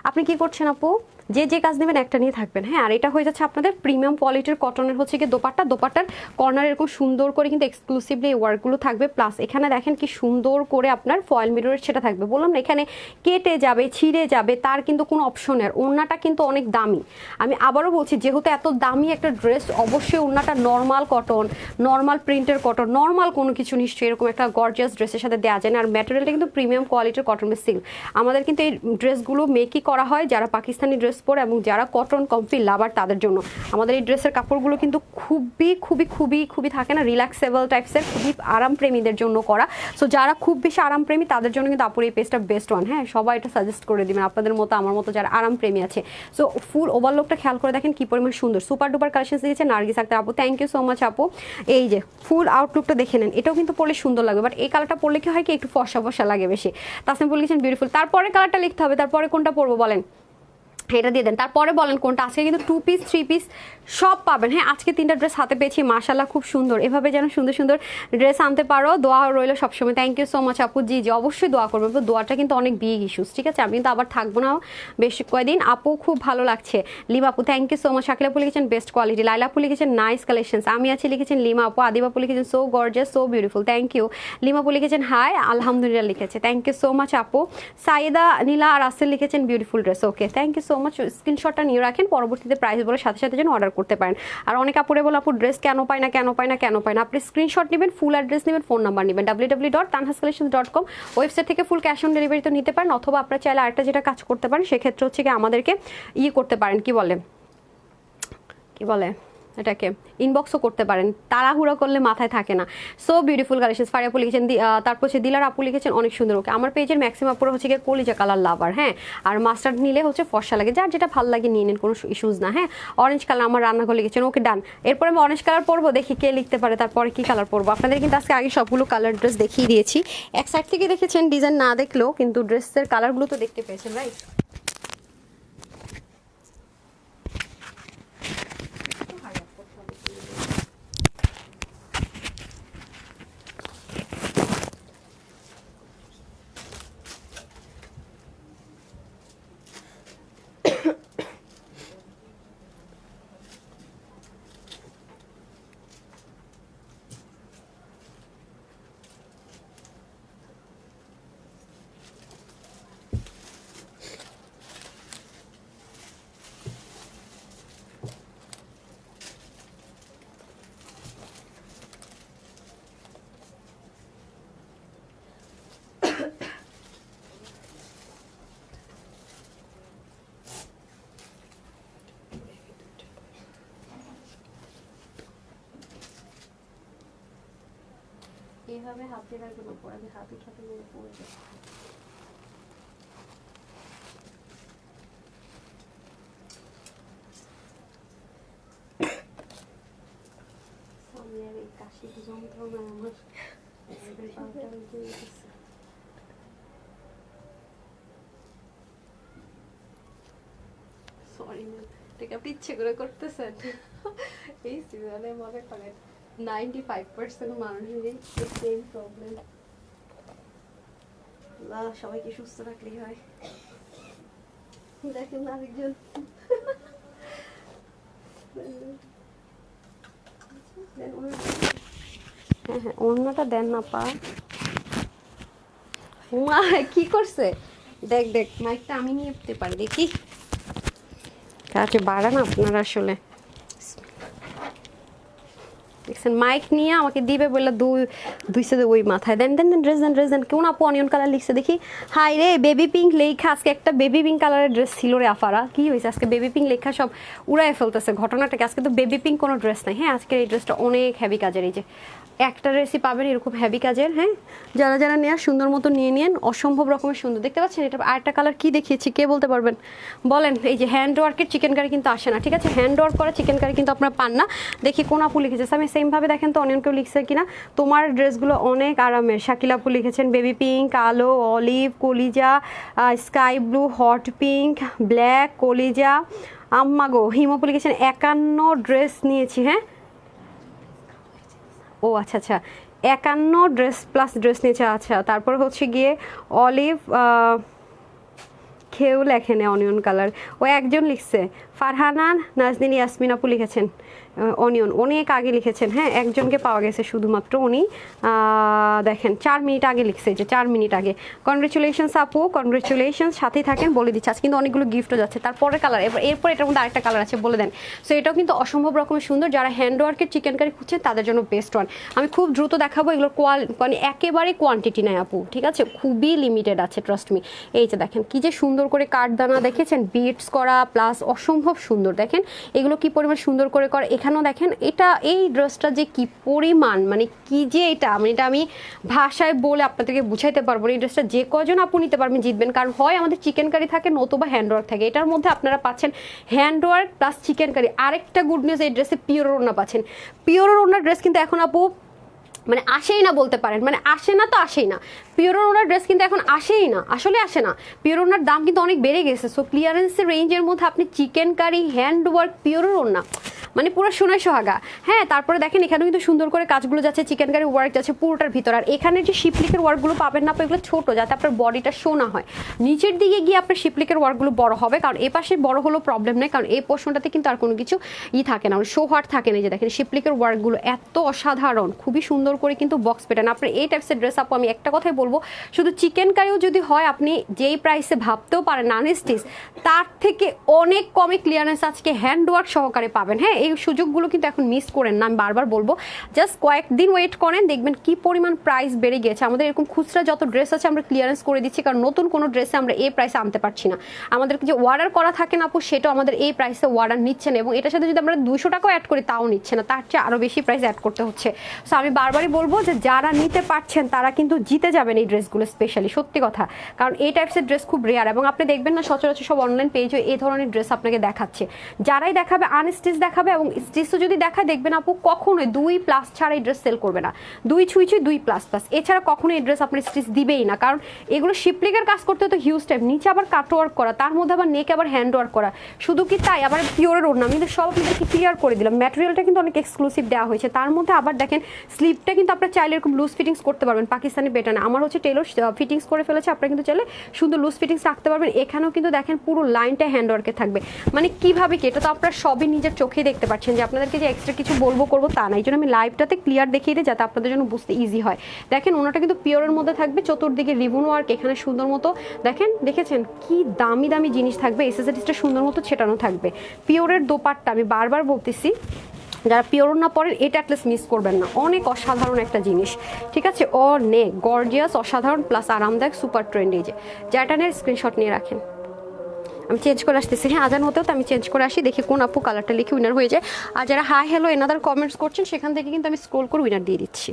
আপনি কি করছেন আপু, যে যে কাজ নেবেন একটা নিয়ে থাকবেন, হ্যাঁ। আর এটা হয়ে যাচ্ছে আপনাদের প্রিমিয়াম কোয়ালিটির কটনের হচ্ছে কি দোপাট্টা, দোপাট্টার কর্নার এরকম সুন্দর করে কিন্তু এক্সক্লুসিভলি এই ওয়ার্কগুলো থাকবে, প্লাস এখানে দেখেন কি সুন্দর করে আপনার ফয়েল মিররের সেটা থাকবে। বললাম না এখানে কেটে যাবে ছিঁড়ে যাবে তার কিন্তু কোনো অপশনের, ওড়নাটা কিন্তু অনেক দামি। আমি আবারও বলছি, যেহেতু এত দামি একটা ড্রেস, অবশ্যই ওড়নাটা নর্মাল কটন, নর্মাল প্রিন্টের কটন, নর্মাল কোনো কিছু নিশ্চয়ই এরকম একটা গর্জিয়াস ড্রেসের সাথে দেওয়া যায় না। আর ম্যাটেরিয়ালটা কিন্তু প্রিমিয়াম কোয়ালিটির কটন সিল্ক। আমাদের কিন্তু এই ড্রেসগুলো মেকই করা হয় যারা পাকিস্তানি ড্রেস পরে এবং যারা কটন কমফি লাভার তাদের জন্য। আমাদের এই ড্রেসের কাপড়গুলো কিন্তু খুবই খুবই খুবই খুবই থাকে না রিল্যাক্সেবল টাইপসের, খুবই আরামপ্রেমীদের জন্য করা। সো যারা খুব বেশি আরামপ্রেমী তাদের জন্য কিন্তু আপুর এই পেজটা বেস্ট ওয়ান, হ্যাঁ সবাই এটা সাজেস্ট করে দিবেন আপনাদের মতো আমার মতো যারা আরামপ্রেমী আছে। সো ফুল ওভারলুকটা খেয়াল করে দেখেন কি পরিমাণ সুন্দর, সুপার ডুপার কালেকশন দিয়েছে নার্গিস আক্তার আপু, থ্যাংক ইউ সো মাচ আপু। এই যে ফুল আউটলুকটা দেখে নেন, এটাও কিন্তু পরলে সুন্দর লাগবে, বাট এই কালারটা পরলে কি হয় কি একটু ফর্সা ফর্সা লাগে বেশি। তাসনিম বলেছেন বিউটিফুল। তারপরে কালারটা লিখতে হবে, তারপরে কোনটা পরবো বলেন, এটা দিয়ে দেন, তারপরে বলেন কোনটা। আজকে কিন্তু 2 পিস 3 পিস সব পাবেন, হ্যাঁ আজকে 3টা ড্রেস হাতে পেয়েছি মাশাআল্লাহ খুব সুন্দর। এভাবে যেন সুন্দর সুন্দর ড্রেস আনতে পারো, দোয়া রইলো সবসময়। থ্যাংক ইউ সো মাচ আপু। জি জি অবশ্যই দোয়া করবেন, তো দোয়াটা কিন্তু অনেক বিগ ইস্যুস, ঠিক আছে? আমি কিন্তু আবার থাকবো না বেশ কয়েকদিন। আপু খুব ভালো লাগছে, লিমা আপু thank you so much. Shakil আপু লিখেছেন বেস্ট কোয়ালিটি, লাইলা আপু লিখেছেন নাইস কালেকশনস, আমি আছি লিখেছেন লিমা আপু, আদিবা আপু লিখেছেন so gorgeous so beautiful, thank you. Lima আপু লিখেছেন হাই আলহামদুলিল্লাহ লিখেছে, থ্যাংক ইউ সো মাচ আপু। সাইদা নীলা আর রাসেল লিখেছেন beautiful dress, okay thank you so much. স্ক্রিনশটটা নিয়ে রাখেন, পরবর্তীতে প্রাইস বলে সাথে সাথে যেন অর্ডার করতে পারেন। আর অনেক আপুরে বলে আপু ড্রেস কেন পায় না কেন পায় না কেন পায় না, আপনি স্ক্রিনশট নেবেন, ফুল অ্যাড্রেস নেবেন, ফোন নাম্বার নেবেন, www.tanhascollections.com ওয়েবসাইট থেকে ফুল ক্যাশ অন ডেলিভারি তো নিতে পারেন, অথবা আপনারা চাইলে আরেকটা যেটা কাজ করতে পারেন সেক্ষেত্রে হচ্ছে কি আমাদেরকে করতে পারেন, কি বলে এটাকে ইনবক্সও করতে পারেন, তাড়াহুড়ো করলে মাথায় থাকে না। So beautiful collection. ফারিয়া আপু লিখেছেন, তারপর হচ্ছে দিলার আপু লিখেছেন অনেক সুন্দর, ওকে আমার পেজের ম্যাক্সিমাম আপুরা হচ্ছে গিয়ে কলিজা কালার লাভার, হ্যাঁ আর মাস্টার্ড নিলে হচ্ছে ফর্সা লাগে, যার যেটা ভালো লাগে নিয়ে নেন, কোনো ইস্যুজ না। হ্যাঁ অরেঞ্জ কালার আমার রান্নাঘর লিখেছেন, ওকে ডান। এরপরে আমি অরেঞ্জ কালার পরবো, দেখি কে লিখতে পারে তারপরে কি কালার পরবো। আপনাদের কিন্তু আজকে আগে সবগুলো কালার ড্রেস দেখিয়ে দিয়েছি, এক সাইড থেকে দেখেছেন ডিজাইন না দেখলেও কিন্তু ড্রেসের কালারগুলো তো দেখতে পেয়েছেন, রাইট? এইভাবে হাত দিয়ে রাখবেন উপর, আমি হাত উঠাতে গিয়ে পড়ে যাই। সামনে আর এই কাশির যন্ত্রণা আমার সরি ম্যাম। ঠিক আপনি ইচ্ছে করে করতেছেন এই সিজনে মনে করেন 95% মানুষেরই সেম প্রবলেম। না সবাইকে সুস্থ রাখলেই হয়। দেখেন আরেকজন হ্যাঁ হ্যাঁ অন্যটা দেন না পা। মা কি করছে দেখ দেখ মাইকটা আমি নিয়ে উঠতে পারি দেখি কাছে বাড়ান আপনারা আসলে দেখছেন মাইক নিয়ে আমাকে দিবে বললে দুইশো ওই মাথায় দেন দেন দেন ড্রেস দেন কেউ না আপু অনিয়ন কালার লিখছে দেখি। হাই রে বেবি পিঙ্ক লেখা আজকে একটা বেবি পিঙ্ক কালারের ড্রেস ছিল রে আফারা কি হয়েছে আজকে বেবি পিঙ্ক লেখা সব উড়াই ফেলতেছে ঘটনাটাকে। আজকে তো বেবি পিঙ্ক কোনো ড্রেস নাই। হ্যাঁ আজকের এই ড্রেসটা অনেক হেভি কাজের। এই যে একটা ড্রেসই পাবেন এরকম হেভি কাজের। হ্যাঁ যারা যারা নেওয়ার সুন্দর মতো নিয়ে নিন অসম্ভব রকমের সুন্দর দেখতে পাচ্ছেন। এটা আরেকটা কালার কি দেখিয়েছি কে বলতে পারবেন বলেন। এই যে হ্যান্ড ওয়ার্কের চিকেন কারি কিন্তু আসে না ঠিক আছে হ্যান্ড ওয়ার্ক করা চিকেন কারি কিন্তু আপনারা পান না। দেখি কোন আপু লিখেছে আমি সেমভাবে দেখেন তো অনিয়নকেও লিখছে কিনা। তোমার ড্রেসগুলো অনেক আরামের শাকিল আপু লিখেছেন বেবি পিঙ্ক কালো অলিভ কলিজা sky blue hot pink black কলিজা আম্মা গো হিমপু লিখেছেন 51 ড্রেস নিয়েছি। হ্যাঁ ও আচ্ছা আচ্ছা 51 ড্রেস প্লাস ড্রেস নিয়েছে। আচ্ছা তারপর হচ্ছে গিয়ে অলিভ কেউ লেখেনে অনিয়ন কালার ও একজন লিখছে ফারহানা নাজনীন ইয়াসমিন আপু লিখেছেন অনিয়ন অনেক আগে লিখেছেন। হ্যাঁ একজনকে পাওয়া গেছে শুধুমাত্র উনি দেখেন 4 মিনিট আগে লিখছে যে 4 মিনিট আগে। কনগ্রেচুলেশনস আপু কনগ্রেচুলেশনস সাথেই থাকেন বলে দিচ্ছি। আজ কিন্তু অনেকগুলো গিফটও যাচ্ছে। তারপরে কালার এরপর এটার মধ্যে আরেকটা কালার আছে বলে দেন। সো এটাও কিন্তু অসম্ভব রকমের সুন্দর যারা হ্যান্ড ওয়ার্কের চিকেন কারি খুঁজছেন তাদের জন্য বেস্ট ওয়ান। আমি খুব দ্রুত দেখাবো এগুলোর মানে একেবারে কোয়ান্টিটি নাই আপু ঠিক আছে খুবই লিমিটেড আছে ট্রাস্ট মি। এই যে দেখেন কি যে সুন্দর করে কাঠদানা দেখেছেন বিটস করা প্লাস অসম্ভব সুন্দর দেখেন এগুলো কি পরিমাণ সুন্দর করে করা। এখানেও দেখেন এটা এই ড্রেসটা যে কি পরিমাণ মানে কি যে এটা মানে এটা আমি ভাষায় বলে আপনাদেরকে বুঝাইতে পারবো না। এই ড্রেসটা যে কজন আপু নিতে পারবেন জিতবেন কারণ হয় আমাদের চিকেন কারি থাকে নতুবা হ্যান্ডওয়ার্ক থাকে। এটার মধ্যে আপনারা পাচ্ছেন হ্যান্ডওয়ার্ক প্লাস চিকেন কারি। আরেকটা গুড নিউজ এই ড্রেসে পিওর ওড়না পাচ্ছেন। পিওর ওড়নার ড্রেস কিন্তু এখন আপু মানে আসেই না বলতে পারেন মানে আসে না তো আসেই না। পিওর ওনার ড্রেস কিন্তু এখন আসেই না আসলে আসে না। পিওর ওনার দাম কিন্তু অনেক বেড়ে গেছে। সো ক্লিয়ারেন্সের রেঞ্জের মধ্যে আপনি chikankari hand work pure ওনা মানে পুরো সোনায় সোহাগা। হ্যাঁ তারপরে দেখেন এখানেও কিন্তু সুন্দর করে কাজগুলো যাচ্ছে চিকেন কারি ওয়ার্ক যাচ্ছে পুরোটার ভিতর। আর এখানে যে শিপলিকের ওয়ার্কগুলো পাবেন না এগুলো ছোট যাতে আপনার বডিটা শো না হয়। নিচের দিকে গিয়ে আপনার শিপলিকের ওয়ার্কগুলো বড় হবে কারণ এ পাশে বড় হলো প্রবলেম নেই কারণ এই পোর্শনটাতে কিন্তু আর কোনো কিছু থাকে না শো হার্ট থাকে না। যে দেখেন শিপলিকের ওয়ার্কগুলো এত অসাধারণ খুবই সুন্দর করে কিন্তু বক্স প্যাটার্ন। আপনার এই টাইপসের ড্রেস আপু আমি একটা কথাই বলবো শুধু চিকেন কারিও যদি হয় আপনি যেই প্রাইসে ভাবতেও পারেন আনস্টিচ তার থেকে অনেক কমে ক্লিয়ারেন্স আজকে হ্যান্ড ওয়ার্ক সহকারে পাবেন। হ্যাঁ এই সুযোগগুলো কিন্তু এখন মিস করেন না আমি বারবার বলবো। জাস্ট কয়েকদিন ওয়েট করেন দেখবেন কি পরিমাণ প্রাইস বেড়ে গিয়েছে। আমাদের এরকম খুচরা যত ড্রেস আছে আমরা ক্লিয়ারেন্স করে দিচ্ছি কারণ নতুন কোনো ড্রেসে আমরা এই প্রাইসে আনতে পারছি না। আমাদেরকে যে অর্ডার করা থাকে না আপু সেটাও আমাদের এই প্রাইসে অর্ডার নিচ্ছে না এবং এটার সাথে যদি আমরা 200 টাকাও অ্যাড করি তাও নিচ্ছে না তার চেয়ে আরও বেশি প্রাইস অ্যাড করতে হচ্ছে। সো আমি বারবারই বলবো যে যারা নিতে পারছেন তারা কিন্তু জিতে যাবেন এই ড্রেসগুলো স্পেশালি সত্যি কথা কারণ এই টাইপসের ড্রেস খুব রেয়ার এবং আপনি দেখবেন না সচরাচর সব অনলাইন পেজে এই ধরনের ড্রেস আপনাকে দেখাচ্ছে। যারাই দেখাবে আনস্টিচ দেখাবে এবং স্টিচও যদি দেখায় দেখবেন আপু কখনোই 2+ ছাড়া এই ড্রেস সেল করবে না। 2 ছুঁই 2++ এছাড়া কখনো এই ড্রেস আপনার স্টিচ দিবেই না কারণ এগুলো শিপলিকের কাজ করতে তো হিউজ টাইম নিচে আবার কাট ওয়ার্ক করা তার মধ্যে আবার নেক আবার হ্যান্ড ওয়ার্ক করা শুধু কি তাই আবার পিওরের ওড়না আমি সব আপনাদেরকে ক্লিয়ার করে দিলাম। ম্যাটেরিয়ালটা কিন্তু অনেক এক্সক্লুসিভ দেওয়া হয়েছে তার মধ্যে আবার দেখেন স্লিপটা কিন্তু আপনার চাইলে এরকম লুজ ফিটিংস করতে পারবেন পাকিস্তানি প্যাটার্নে। আমার হচ্ছে টেলর ফিটিংস করে ফেলেছে আপনারা কিন্তু চাইলে সুন্দর লুজ ফিটিংস রাখতে পারবেন। এখানেও কিন্তু দেখেন পুরো লাইনটা হ্যান্ড ওয়ার্কে থাকবে মানে কিভাবে কি এটা তো আপনারা সবই নিজের চোখেই দেখতে পাচ্ছেন যে আপনাদেরকে যে এক্সট্রা কিছু বলবো করবো তা না। এই জন্য আমি লাইভটাতে ক্লিয়ার দেখিয়ে দিই যাতে আপনাদের জন্য বুঝতে ইজি হয়। দেখেন ওনাটা কিন্তু পিওরের মধ্যে থাকবে চতুর্দিকে রিবন ওয়ার্ক এখানে সুন্দর মতো দেখেন দেখেছেন কি দামি দামি জিনিস থাকবে এক্সেসরিজটা সুন্দর মতো ছেটানো থাকবে। পিওরের দোপাট্টা আমি বারবার বলতেছি যারা পিওর না পড়েন এটা অ্যাটলিস্ট মিস করবেন না অনেক অসাধারণ একটা জিনিস ঠিক আছে অনেক গর্জিয়াস অসাধারণ প্লাস আরামদায়ক সুপার ট্রেন্ডি। যে জ্যাটানের স্ক্রিনশট নিয়ে রাখেন আমি চেঞ্জ করে আসতেছি। হ্যাঁ আজান হতেও তো আমি চেঞ্জ করে আসি দেখি কোন আপু কালারটা লিখে উইনার হয়ে যায়। আর যারা হাই হ্যালো এনাদার কমেন্টস করছেন সেখান থেকে কিন্তু আমি স্ক্রোল করে উইনার দিয়ে দিচ্ছি।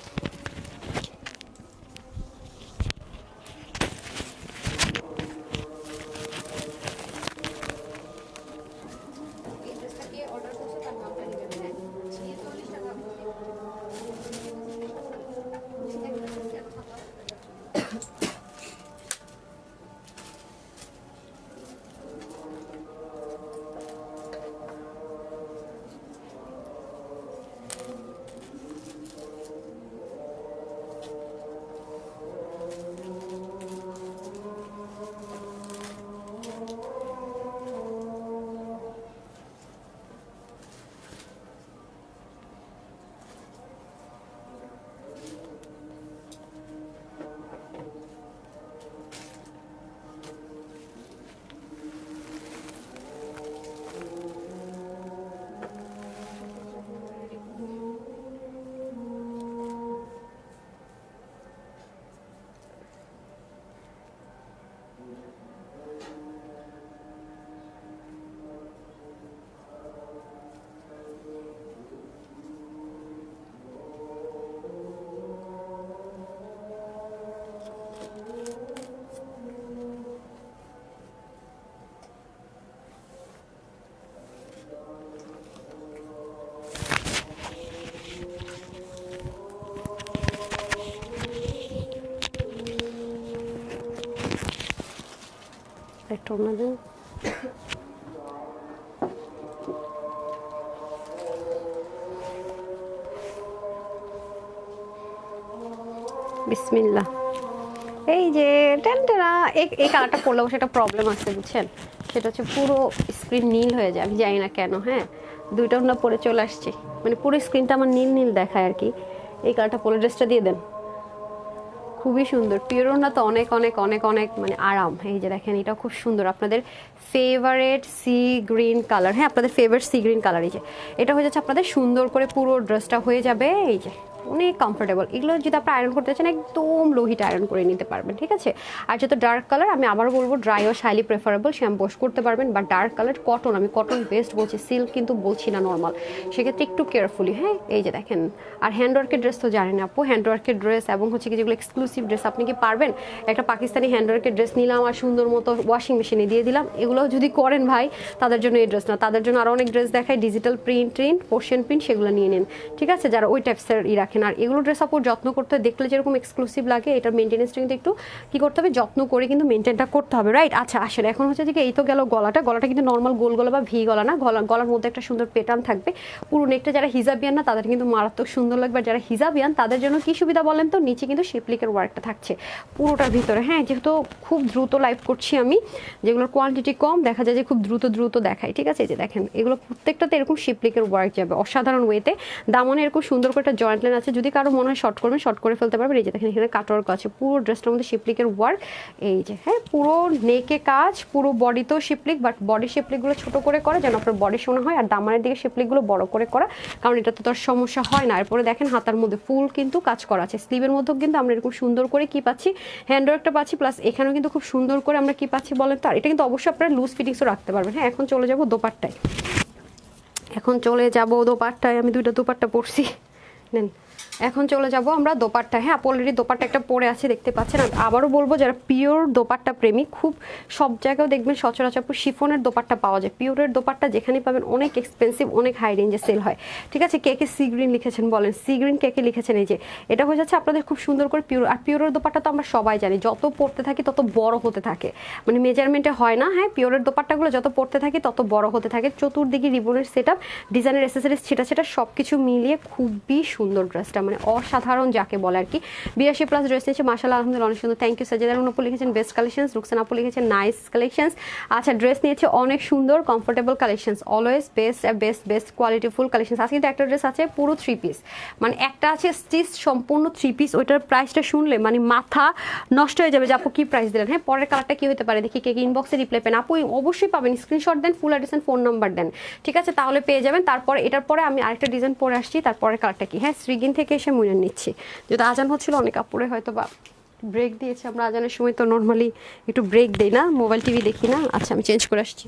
একটা ওড়না দেন। বিসমিল্লাহ। এই যে টেনটেনা এই কালারটা পরলেও সেটা প্রবলেম আছে বুঝছেন, সেটা হচ্ছে পুরো স্ক্রিন নীল হয়ে যায়, আমি জানি না কেন। হ্যাঁ, দুইটা ওড়না পরে চলে আসছি, মানে পুরো স্ক্রিনটা আমার নীল নীল দেখায় আর কি। এই কালারটা পরে ড্রেসটা দিয়ে দেন, খুবই সুন্দর। পিওর ওড়না তো অনেক অনেক অনেক অনেক মানে আরাম। এই যে দেখেন, এটা খুব সুন্দর, আপনাদের ফেভারেট সি গ্রিন কালার। হ্যাঁ, আপনাদের ফেভারিট সি গ্রিন কালার। এই যে এটা হয়ে যাচ্ছে আপনাদের সুন্দর করে পুরো ড্রেসটা হয়ে যাবে। এই যে অনেক কমফোর্টেবল। এগুলো যদি আপনি আয়রন করতে চান একদম লো হিট আয়রন করে নিতে পারবেন, ঠিক আছে। আর যেহেতু ডার্ক কালার, আমি আবার বলবো ড্রাই ও হাইলি প্রেফারেবল, শ্যাম্পু ওয়াশ করতে পারবেন। বা ডার্ক কালার কটন, আমি কটন বেস্ট বলছি, সিল্ক কিন্তু বলছি না নর্মাল, সেক্ষেত্রে একটু কেয়ারফুলি। হ্যাঁ, এই যে দেখেন। আর হ্যান্ডওয়ার্কের ড্রেস তো জানেন আপু, হ্যান্ডওয়ার্কের ড্রেস এবং হচ্ছে কি যেগুলো এক্সক্লুসিভ ড্রেস, আপনি কি পারবেন? একটা পাকিস্তানি হ্যান্ডওয়ার্কের ড্রেস নিলাম আর সুন্দর মতো ওয়াশিং মেশিনে দিয়ে দিলাম, এগুলো যদি করেন ভাই, তাদের জন্য এই ড্রেস না। তাদের জন্য আরও অনেক ড্রেস দেখায়, ডিজিটাল প্রিন্ট পোর্শন প্রিন্ট, সেগুলো নিয়ে নিন, ঠিক আছে, যারা ওই টাইপসের রাখেন। আর এগুলো ড্রেস আপু যত্ন করতে দেখলে যেরকম এক্সক্লুসিভ লাগে, এটার মেনটেন্যান্সটা কিন্তু একটু কি করতে হবে, যত্ন করে কিন্তু মেনটেনটা করতে হবে, রাইট। আচ্ছা আসেন, এখন হচ্ছে যে এই তো গেল গলাটা কিন্তু নর্মাল গোল গলা বা ভি গলা না, গলার মধ্যে একটা সুন্দর প্যাটার্ন থাকবে। পুরো নেকটা যারা হিজাবিয়ান না তাদের কিন্তু মারাত্মক সুন্দর লাগবে। আর যারা হিজাবিয়ান তাদের জন্য কি সুবিধা বলেন তো, নিচে কিন্তু শিপলিকের ওয়ার্কটা থাকছে পুরোটার ভিতরে। হ্যাঁ, যেহেতু খুব দ্রুত লাইভ করছি আমি, যেগুলোর কোয়ান্টিটি কম, দেখা যায় যে খুব দ্রুত দেখায়, ঠিক আছে। এই যে দেখেন, এগুলো প্রত্যেকটাতে এরকম শিপলিকের ওয়ার্ক যাবে অসাধারণ ওয়েতে। দামনে এরকম সুন্দর করে একটা জয়েন্ট লাইন আছে, যদি কারো মনে হয় শর্ট করবেন শর্ট করে ফেলতে পারবেন। এই যে দেখেন, এখানে কাটওয়ার্ক আছে পুরো ড্রেসটার মধ্যে, শিপলিকের ওয়ার্ক। এই যে হ্যাঁ, পুরো নেকে কাজ, পুরো বডিতেও শিপলিক, বাট বডি শিপলিকগুলো ছোট করে করে যেন আপনার বডি শোনা হয়, আর দামানের দিকে শিপলিকগুলো বড় করে করা, কারণ এটাতে তো আর সমস্যা হয় না। এরপরে দেখেন হাতার মধ্যে ফুল কিন্তু কাজ করা আছে, স্লিভের মধ্যেও কিন্তু আমরা এরকম সুন্দর করে কি পাচ্ছি, হ্যান্ডওয়ার্কটা পাচ্ছি, প্লাস এখানেও কিন্তু খুব সুন্দর করে আমরা কি পাচ্ছি বলেন তো। আর এটা কিন্তু অবশ্যই আপনারা লুজ ফিটিংসও রাখতে পারবেন। হ্যাঁ, এখন চলে যাব দোপাট্টায়। আমি দুইটা দোপাট্টা পরছি, নেন। এখন চলে যাব আমরা দোপাট্টা। হ্যাঁ, অলরেডি দোপাট্টা একটা পরে আছে, দেখতে পাচ্ছেন। আবারও বলবো, যারা পিওর দোপাট্টা প্রেমী, খুব সব জায়গায় দেখবেন সচরাচর শিফনের দোপাট্টা পাওয়া যায়। পিওরের দোপাট্টা যেখানে পাবেন অনেক এক্সপেন্সিভ, অনেক হাই রেঞ্জে সেল হয়, ঠিক আছে। কে কে সি গ্রিন লিখেছেন বলেন, সি গ্রিন কে কে লিখেছেন। এই যে এটা হয়ে যাচ্ছে আপনাদের খুব সুন্দর করে পিওর। আর পিওরের দোপাট্টা তো আমরা সবাই জানি, যত পড়তে থাকি তত বড় হতে থাকে, মানে মেজারমেন্টে হয় না। হ্যাঁ, পিওরের দোপাট্টাগুলো যত পড়তে থাকি তত বড় হতে থাকে। চতুর্দিকে রিবনের সেট আপ, ডিজাইনের অ্যাসেসরিজ ছেটা সব কিছু মিলিয়ে খুবই সুন্দর ড্রেসটা, মানে অসাধারণ যাকে বলে আর কি। 82+ ড্রেস নিয়েছে, মাশাআল্লাহ, আলহামদুলিল্লাহ, অনেক সুন্দর। Thank you. সাজেদার আপু লিখেছেন বেস্ট কালেকশনস, রুকসানা আপু লিখেছেন নাইস কালেকশনস। আচ্ছা, ড্রেস নিয়েছে অনেক সুন্দর কমফোর্টেবল কালেকশনস, অলওয়েজ বেস্ট কোয়ালিটিফুল কালেকশনস। আজকে কিন্তু একটা ড্রেস আছে পুরো 3 পিস, মানে একটা আছে স্টিচ সম্পূর্ণ 3 পিস, ওইটার প্রাইসটা শুনলে মানে মাথা নষ্ট হয়ে যাবে যে আপু কি প্রাইস দিলেন। হ্যাঁ, পরের কালারটা কি হতে পারে দেখি, কে ইনবক্সে রিপ্লাই পেন। আপু অবশ্যই পাবেন, স্ক্রিনশট দেন, ফুল অ্যাড্রেস ফোন নাম্বার দেন, ঠিক আছে, তাহলে পেয়ে যাবেন। তারপরে এটার পরে আমি আরেকটা ডিজাইন পরে আসছি, তারপরে কালারটা কি। হ্যাঁ, শ্রীগিন থেকে এসে মুনে নিচ্ছি, যেহেতু আজান হচ্ছিল অনেক আপুরে হয়তো বা ব্রেক দিয়েছে। আমরা আজানের সময় তো নর্মালি একটু ব্রেক দেই না, মোবাইল টিভি দেখি না। আচ্ছা, আমি চেঞ্জ করে আসছি।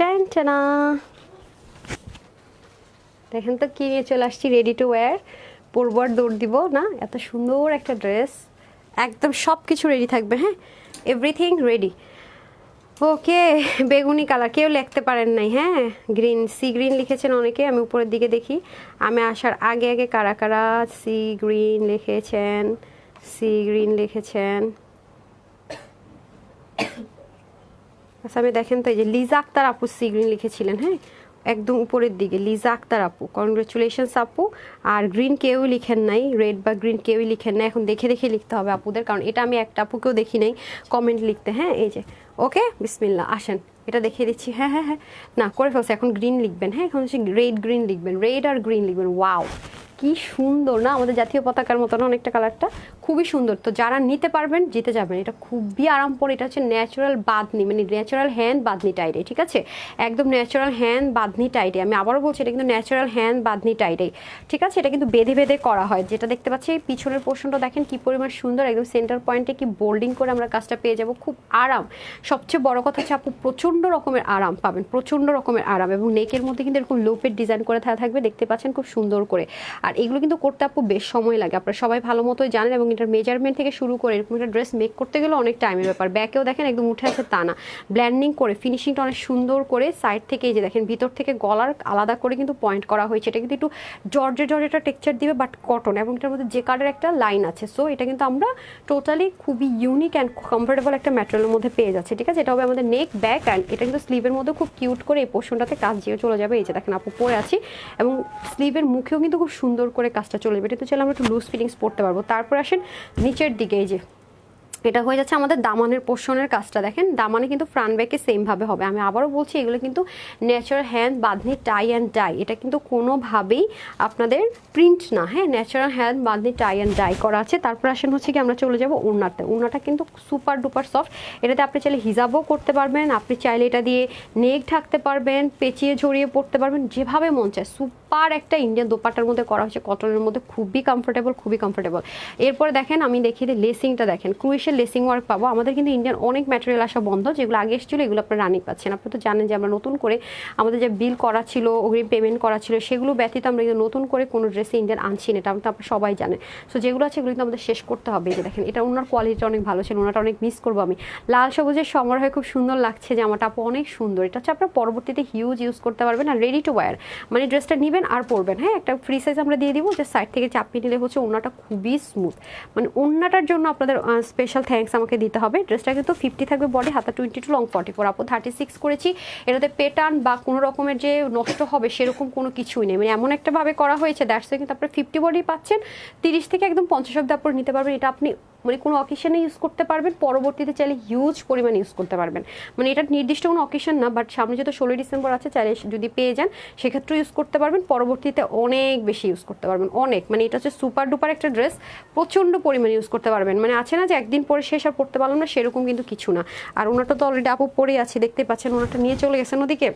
টেনটেনা দেখেন তো কি নিয়ে চলে আসছি, রেডি টু ওয়্যার, পরবো আর দৌড় দিব না। এত সুন্দর একটা ড্রেস, একদম সব কিছু রেডি থাকবে, হ্যাঁ, এভরিথিং রেডি। ওকে, বেগুনি কালার কেউ লিখতে পারেন নাই, হ্যাঁ, গ্রিন, সি গ্রিন লিখেছেন অনেকে। আমি উপরের দিকে দেখি, আমি আসার আগে আগে কারা কারা সি গ্রিন লিখেছেন, সি গ্রিন লিখেছেন। আচ্ছা আমি দেখেন তো, এই যে লিজা আক্তার আপু সি গ্রিন লিখেছিলেন, হ্যাঁ, একদম উপরের দিকে লিজা আক্তার আপু, কংগ্রেচুলেশনস আপু। আর গ্রিন কেউই লিখেন নাই, রেড বা গ্রিন কেউই লিখেন নাই। এখন দেখে দেখে লিখতে হবে আপুদের, কারণ এটা আমি একটা আপুকেও দেখি নাই কমেন্ট লিখতে, হ্যাঁ। এই যে ওকে, বিসমিল্লাহ, আসেন এটা দেখিয়ে দিচ্ছি। হ্যাঁ হ্যাঁ হ্যাঁ, না করে ফেলছে। এখন গ্রিন লিখবেন, হ্যাঁ, এখন হচ্ছে রেড গ্রিন লিখবেন, রেড আর গ্রিন লিখবেন। ওয়াও, কি সুন্দর না, আমাদের জাতীয় পতাকার মতন অনেকটা কালারটা, খুবই সুন্দর। তো যারা নিতে পারবেন জিতে যাবেন। এটা খুবই আরামপর, এটা হচ্ছে ন্যাচারাল বাঁধনি, মানে ন্যাচারাল হ্যান্ড বাঁধনি টাইডে, ঠিক আছে, একদম ন্যাচারাল হ্যান্ড বাঁধনি টাইডে। আমি আবারও বলছি, এটা কিন্তু ন্যাচারাল হ্যান্ড বাঁধনি টাইডে, ঠিক আছে। এটা কিন্তু বেঁধে বেঁধে করা হয়, যেটা দেখতে পাচ্ছি পিছনের পোর্শনটা দেখেন কি পরিমাণ সুন্দর, একদম সেন্টার পয়েন্টে কি বোল্ডিং করে আমরা কাজটা পেয়ে যাব, খুব আরাম। সবচেয়ে বড় কথা হচ্ছে আপু প্রচণ্ড রকমের আরাম পাবেন, প্রচণ্ড রকমের আরাম। এবং নেকের মধ্যে কিন্তু এরকম লোপের ডিজাইন করে থাকবে, দেখতে পাচ্ছেন খুব সুন্দর করে। আর এগুলো কিন্তু করতে আপু বেশ সময় লাগে, আপনারা সবাই ভালো মতোই জানেন। এবং এটার মেজারমেন্ট থেকে শুরু করে এরকম একটা ড্রেস মেক করতে গেলে অনেক টাইমের ব্যাপার। ব্যাকেও দেখেন একদম উঠে আছে তা না, ব্ল্যান্ডিং করে ফিনিশিংটা অনেক সুন্দর করে সাইড থেকে, এই যে দেখেন ভিতর থেকে গলার আলাদা করে কিন্তু পয়েন্ট করা হয়েছে। এটা কিন্তু একটু জর্জের একটা টেক্সচার দিবে, বাট কটন, এবং এটার মধ্যে যে কার্ডের একটা লাইন আছে। সো এটা কিন্তু আমরা টোটালি খুবই ইউনিক অ্যান্ড কমফোর্টেবল একটা ম্যাটেরিয়ালের মধ্যে পেয়ে যাচ্ছে, ঠিক আছে। এটা হবে আমাদের নেক, ব্যাক, অ্যান্ড এটা কিন্তু স্লিভের মধ্যে খুব কিউট করে এই পোর্শনটাতে কাজ দিয়ে চলে যাবে। এই যে দেখেন আপু পরে আছি, এবং স্লিভের মুখেও কিন্তু খুব সুন্দর করে কাজটা চলে যাবে। এটা তো চাইলে আমরা একটু লুজ ফিটিংস পড়তে পারবো। তারপর আসেন নিচের দিকে, এই যে এটা হয়ে যাচ্ছে আমাদের দামানের পোর্শনের কাজটা। দেখেন দামানে কিন্তু ফ্রন্ট ব্যাকে সেমভাবে হবে। আমি আবারও বলছি, এগুলো কিন্তু natural hand bandhani tie and dye, এটা কিন্তু কোনোভাবেই আপনাদের প্রিন্ট না, হ্যাঁ, natural hand bandhani tie and dye করা আছে। তারপর আসেন হচ্ছে কি আমরা চলে যাবো ওড়নাতে। ওড়নাটা কিন্তু সুপার ডুপার সফট, এটাতে আপনি চাইলে হিজাবও করতে পারবেন, আপনি চাইলে এটা দিয়ে নেক ঢাকতে পারবেন, পেঁচিয়ে ঝরিয়ে পড়তে পারবেন, যেভাবে মন চায়। সুপার একটা ইন্ডিয়ান দোপাট্টার মধ্যে করা হয়েছে, কটনের মধ্যে, খুবই কমফোর্টেবল, খুবই কমফোর্টেবল। এরপরে দেখেন আমি দেখিয়ে দিই লেসিংটা, দেখেন ক্রুইশের লেসিং ওয়ার্ক পাবো। আমাদের কিন্তু ইন্ডিয়ান অনেক ম্যাটেরিয়াল আসা বন্ধ, যেগুলো আগে এসেছিলো এগুলো আপনারা রানিং পাচ্ছেন। আপনি তো জানেন যে আমরা নতুন করে আমাদের যে বিল করা ছিল, অগ্রিম পেমেন্ট করা ছিল, সেগুলো ব্যতীত আমরা কিন্তু নতুন করে কোনো ড্রেসে ইন্ডিয়ান আনছি না, এটা তো আপনারা সবাই জানেন। সো যেগুলো আছে এগুলো কিন্তু আমাদের শেষ করতে হবে। এই যে দেখেন এটা ওনার কোয়ালিটিটা অনেক ভালো ছিল, ওনাটা অনেক মিস করবো আমি। লাল সবুজের সমারোহে খুব সুন্দর লাগছে জামাটা আপু, অনেক সুন্দর। এটা হচ্ছে আপনার পরবর্তীতে হিউজ ইউজ করতে পারবেন, আর রেডি টু ওয়্যার, মানে ড্রেসটা নেবেন আর পরবেন, হ্যাঁ। একটা ফ্রি সাইজ আমরা দিয়ে দিব, যে সাইড থেকে চাপিয়ে নিলে হচ্ছে ওনাটা খুবই স্মুথ, মানে ওনাটার জন্য আপনাদের স্পেশাল থ্যাঙ্কস আমাকে দিতে হবে। ড্রেসটা কিন্তু 50 থাকবে বডি, হাতা 22, লং 44, আপু 36 করেছি। এটাতে প্যাটার্ন বা কোনো রকমের যে নষ্ট হবে সেরকম কোনো কিছুই নেই, মানে এমন একটা ভাবে করা হয়েছে দ্যাটস কিন্তু আপনার 50 বডি পাচ্ছেন, 30 থেকে একদম 50 অব্দি আপনারা নিতে পারবেন। এটা আপনি মানে কোনো অকেশনে ইউজ করতে পারবেন, পরবর্তীতে চাইলে হিউজ পরিমাণে ইউজ করতে পারবেন। মানে এটা নির্দিষ্ট কোনো অকেশন না, বাট সামনে যেহেতু 16 ডিসেম্বর আছে, চাইলে যদি পেয়ে যান সেক্ষেত্রে ইউজ করতে পারবেন, পরবর্তীতে অনেক বেশি ইউজ করতে পারবেন, অনেক। মানে এটা হচ্ছে সুপার ডুপার একটা ড্রেস, প্রচণ্ড পরিমাণে ইউজ করতে পারবেন। মানে আছে না যে একদিন পরে শেষ আর পড়তে পারলাম না, সেরকম কিন্তু কিছু না। আর ওনাটা তো অলরেডি আপু পরেই আছে, দেখতে পাচ্ছেন ওনাটা নিয়ে চলে গেছেন ওদিকে।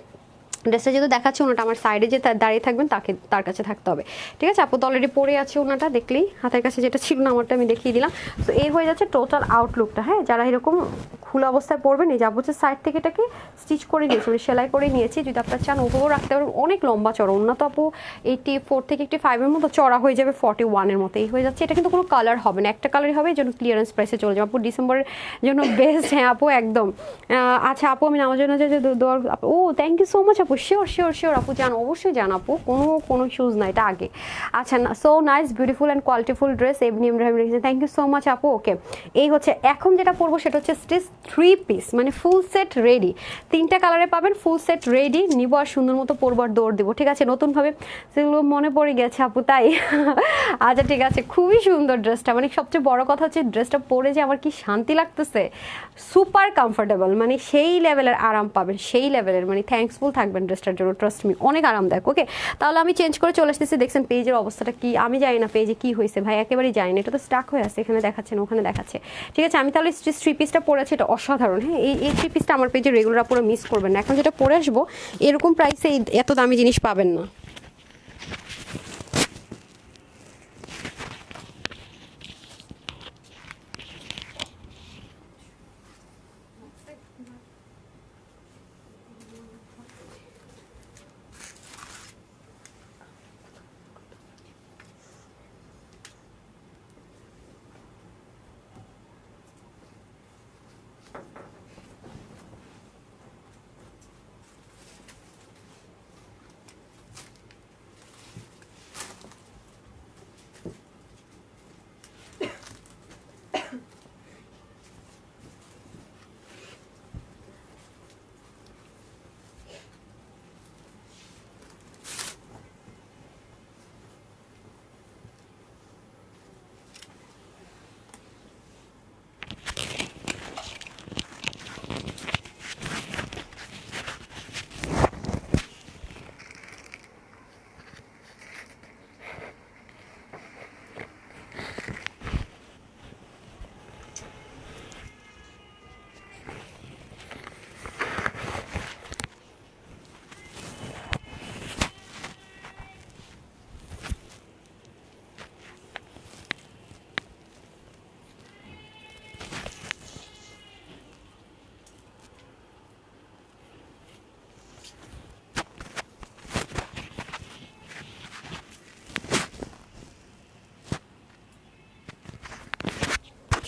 ড্রেসটা যেহেতু দেখাচ্ছে, ওনাটা আমার সাইডে যে দাঁড়িয়ে থাকবেন তার কাছে থাকতে হবে, ঠিক আছে। আপু তো অলরেডি পরে আছে, ওনাটা দেখলেই হাতের কাছে যেটা ছিল না আমারটা আমি দেখিয়ে দিলাম। তো এই হয়ে যাচ্ছে টোটাল আউটলুকটা, হ্যাঁ। যারা এরকম খোলা অবস্থায় পরবেন, এই যাবো হচ্ছে সাইড থেকে এটাকে স্টিচ করে নিয়েছি, মানে সেলাই করে নিয়েছি। যদি আপনার চান ওভাবেও রাখতে পারবেন, অনেক লম্বা চড়া। ওনা তো আপু 84 থেকে 85-এর মতো চড়া হয়ে যাবে, 41-এর মতো এই হয়ে যাচ্ছে। এটা কিন্তু কোনো কালার হবে না, একটা কালারই হবে, এই জন্য ক্লিয়ারেন্স প্রাইসে চলে যাবে আপু, ডিসেম্বরের জন্য বেস্ট। হ্যাঁ আপু একদম। আচ্ছা আপু আমি নামার জন্য যে ও থ্যাংক ইউ সো মাচ আপু, শিওর শিওর শিওর আপু, জান অবশ্যই জান আপু, কোনো ইস্যুজ না, এটা আগে। আচ্ছা so nice, beautiful and qualityful dress, এমনি ইব্রাহিম লিখেছে, থ্যাংক ইউ সো মাচ আপু। ওকে, এই হচ্ছে এখন যেটা পরবো সেটা হচ্ছে স্টিচ 3 পিস, মানে ফুল সেট রেডি, 3টা কালারে পাবেন, ফুল সেট রেডি নিবো আর সুন্দর মতো পরবার দৌড় দেবো, ঠিক আছে। নতুনভাবে সেগুলো মনে পড়ে গেছে আপু, তাই আচ্ছা ঠিক আছে, খুবই সুন্দর ড্রেসটা। মানে সবচেয়ে বড় কথা হচ্ছে ড্রেসটা পরে যে আমার কি শান্তি লাগতেছে, সুপার কমফোর্টেবল, মানে সেই লেভেলের আরাম পাবেন, সেই লেভেলের, মানে থ্যাঙ্কসফুল থাকবেন ড্রেসটার জন্য, ট্রাস্ট মি, অনেক আরামদায়ক। ওকে, তাহলে আমি চেঞ্জ করে চলে আসতেছি। দেখছেন পেজের অবস্থাটা কি, আমি জানি না পেজে কি হয়েছে ভাই, একেবারেই জানি না, এটা তো স্টাক হয়ে আছে, এখানে দেখাচ্ছে না ওখানে দেখাচ্ছে, ঠিক আছে। আমি তাহলে 3 পিসটা পরেছি, এটা অসাধারণ, হ্যাঁ। এই 3 পিসটা আমার পেজে রেগুলার পুরো মিস করবেন না। এখন যেটা পরে আসবো এরকম প্রাইসে এত দামি জিনিস পাবেন না।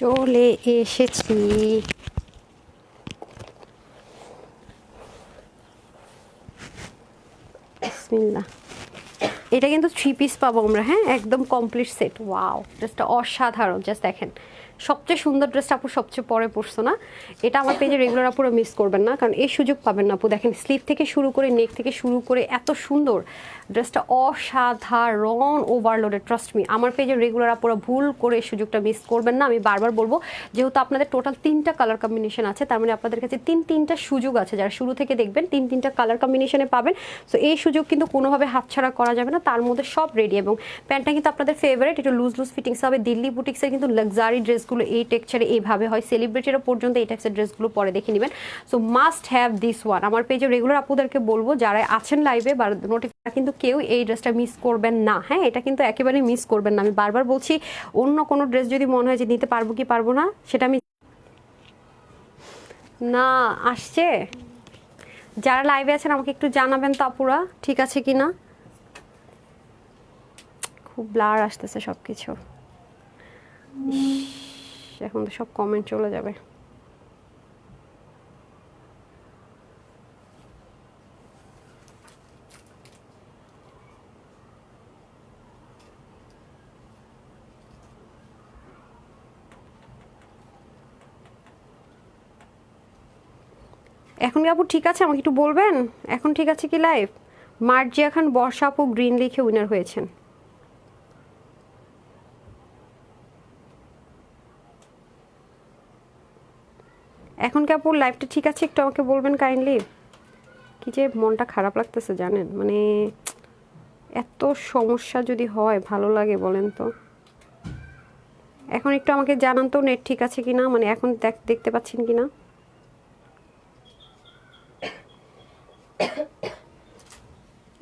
চলে এসেছি। বিসমিল্লাহ। এটা কিন্তু 3 পিস পাবো আমরা, হ্যাঁ, একদম কমপ্লিট সেট। ওয়াও, ড্রেসটা অসাধারণ। জাস্ট দেখেন, সবচেয়ে সুন্দর ড্রেসটা আপু সবচেয়ে পরে পরছো না, এটা আমার পেজে রেগুলার আপুরা মিস করবেন না, কারণ এই সুযোগ পাবেন না আপু। দেখেন স্লিভ থেকে শুরু করে নেক থেকে শুরু করে এত সুন্দর, ড্রেসটা অসাধারণ, ওভারলোডেড। ট্রাস্ট মি, আমার পেজে রেগুলার আপুরা ভুল করে এই সুযোগটা মিস করবেন না। আমি বারবার বলবো, যেহেতু আপনাদের টোটাল 3টা কালার কম্বিনেশন আছে, তার মানে আপনাদের কাছে 3টা সুযোগ আছে। যারা শুরু থেকে দেখবেন 3টা কালার কম্বিনেশনে পাবেন। সো এই সুযোগ কিন্তু কোনোভাবে হাতছাড়া করা যাবে না। তার মধ্যে সব রেডি, এবং প্যান্টটা কিন্তু আপনাদের ফেভারিট, একটু লুজ লুজ ফিটিংস হবে। দিল্লি বুটিক্সের কিন্তু লাক্সারি ড্রেসগুলো এই টেক্সচারে এইভাবে হয়, সেলিব্রিটিরা পর্যন্ত এই টাইপসের ড্রেসগুলো পরে দেখে নেবেন। So must have this one. আমার পেজে রেগুলার আপুদেরকে বলবো, যারা আছেন লাইভে বা নোটিফিকেশন, কিন্তু কেউ এই ড্রেসটা মিস করবেন না, হ্যাঁ, এটা কিন্তু একেবারেই মিস করবেন না। আমি বারবার বলছি, অন্য কোনো ড্রেস যদি মনে হয় যে নিতে পারবো কি পারবো না, সেটা আমি না আসছে। যারা লাইভে আছেন আমাকে একটু জানাবেন তো আপুরা, ঠিক আছে কি না। খুব ব্লার আসতেছে সব কিছু, এখন তো সব কমেন্ট চলে যাবে। এখন কি আপু ঠিক আছে, আমাকে একটু বলবেন এখন ঠিক আছে কি লাইভ। মার্জিয়া খান বর্ষা আপু গ্রিন লিখে উইনার হয়েছেন। এখন কি আপু লাইভটা ঠিক আছে, একটু আমাকে বলবেন কাইন্ডলি। কি যে মনটা খারাপ লাগতেছে জানেন, মানে এত সমস্যা যদি হয় ভালো লাগে বলেন তো। এখন একটু আমাকে জানান তো নেট ঠিক আছে কিনা, মানে এখন দেখতে পাচ্ছেন কিনা।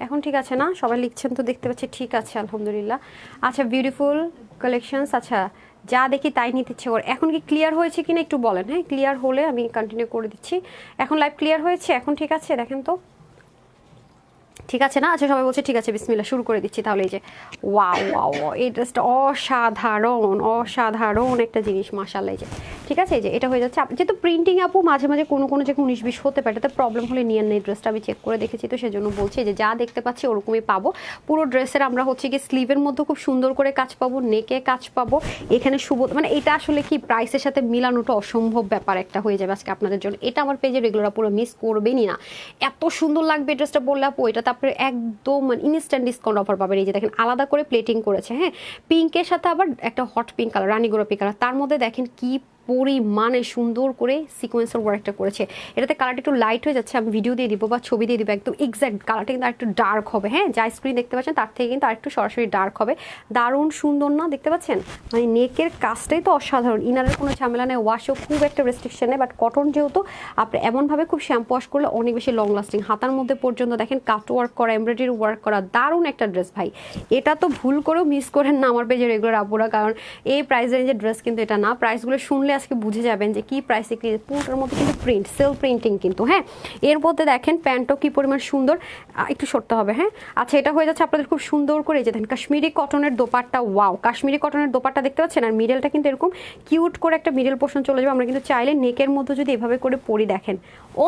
এখন ঠিক আছে না, সবাই লিখছেন তো, দেখতে পাচ্ছি ঠিক আছে, আলহামদুলিল্লাহ। আচ্ছা, বিউটিফুল কালেকশনস। আচ্ছা, যা দেখি তাই নিতে ইচ্ছে করে। এখন কি ক্লিয়ার হয়েছে কিনা একটু বলেন, হ্যাঁ, ক্লিয়ার হলে আমি কন্টিনিউ করে দিচ্ছি। এখন লাইভ ক্লিয়ার হয়েছে, এখন ঠিক আছে, দেখেন তো ঠিক আছে না। আচ্ছা, সবাই বলছে ঠিক আছে, বিসমিল্লাহ, শুরু করে দিচ্ছি তাহলে। এই যে ওয়াও ওয়াও, এই ড্রেসটা অসাধারণ, অসাধারণ একটা জিনিস, মাশাআল্লাহ। এই যে ঠিক আছে, এই যে এটা হয়ে যাচ্ছে। যেহেতু প্রিন্টিং আপু মাঝে মাঝে কোনো কোনো জায়গায় 19-20 হতে পারে, এটাতে প্রবলেম হলে নিয়ে নেই। ড্রেসটা আমি চেক করে দেখেছি, তো সেজন্য বলছি যে যা দেখতে পাচ্ছি ওরকমই পাবো। পুরো ড্রেসের আমরা হচ্ছে কি স্লিভের মধ্যে খুব সুন্দর করে কাজ পাবো, নেকে কাজ পাবো, এখানে মানে এটা আসলে কি প্রাইসের সাথে মিলানোটা অসম্ভব ব্যাপার একটা হয়ে যাবে আজকে আপনাদের জন্য। এটা আমার পেজে রেগুলার পুরো মিস করবেনই না, এত সুন্দর লাগবে ড্রেসটা পরলে আপু। এটা তারপরে একদম ইনস্ট্যান্ট ডিসকাউন্ট অফার পাবেন। এই যে দেখেন, আলাদা করে প্লেটিং করেছে, হ্যাঁ, পিঙ্কের সাথে আবার একটা হট পিঙ্ক কালার, রানী গোলাপি কালার, তার মধ্যে দেখেন কি পরিমাণে সুন্দর করে সিকোয়েন্সের ওয়ার্কটা করেছে। এটাতে কালারটা একটু লাইট হয়ে যাচ্ছে, আমি ভিডিও দিয়ে দিব বা ছবি দিয়ে দিব, একদম এক্স্যাক্ট কালারটা কিন্তু আরেকটু ডার্ক হবে, হ্যাঁ, যা স্ক্রিন দেখতে পাচ্ছেন তার থেকে কিন্তু আরেকটু সরাসরি ডার্ক হবে। দারুণ সুন্দর না, দেখতে পাচ্ছেন, মানে নেকের কাজটাই তো অসাধারণ। ইনারের কোনো ঝামেলা নেই, ওয়াশেও খুব একটা রেস্ট্রিকশন নেই, বাট কটন যেহেতু আপনি এমনভাবে খুব শ্যাম্পু ওয়াশ করলে অনেক বেশি লং লাস্টিং। হাতার মধ্যে পর্যন্ত দেখেন কাট ওয়ার্ক করা, এমব্রয়ডারি ওয়ার্ক করা, দারুণ একটা ড্রেস ভাই। এটা তো ভুল করেও মিস করেন না আমার পেজে রেগুলার আপুরা, কারণ এই প্রাইস রেঞ্জের ড্রেস কিন্তু এটা না। প্রাইসগুলো শুনলে আজকে বুঝে যাবেন যে কি প্রাইসে কি। পুরোটার মধ্যে কিন্তু প্রিন্ট, সেলফ প্রিন্টিং কিন্তু, হ্যাঁ। এর মধ্যে দেখেন প্যান্টও কি পরিমাণ সুন্দর, একটু সরতে হবে, হ্যাঁ। আচ্ছা, এটা হয়ে যাচ্ছে আপনাদের খুব সুন্দর করে, যে দেখেন কাশ্মীরি কটনের দোপাট্টা, ওয়াও, কাশ্মীরি কটনের দোপাট্টা দেখতে পাচ্ছেন। আর মিডলটা কিন্তু এরকম কিউট করে একটা মিডল পোর্শন চলে যাবে। আমরা কিন্তু চাইলে নেকের মধ্যে যদি এভাবে করে পরি, দেখেন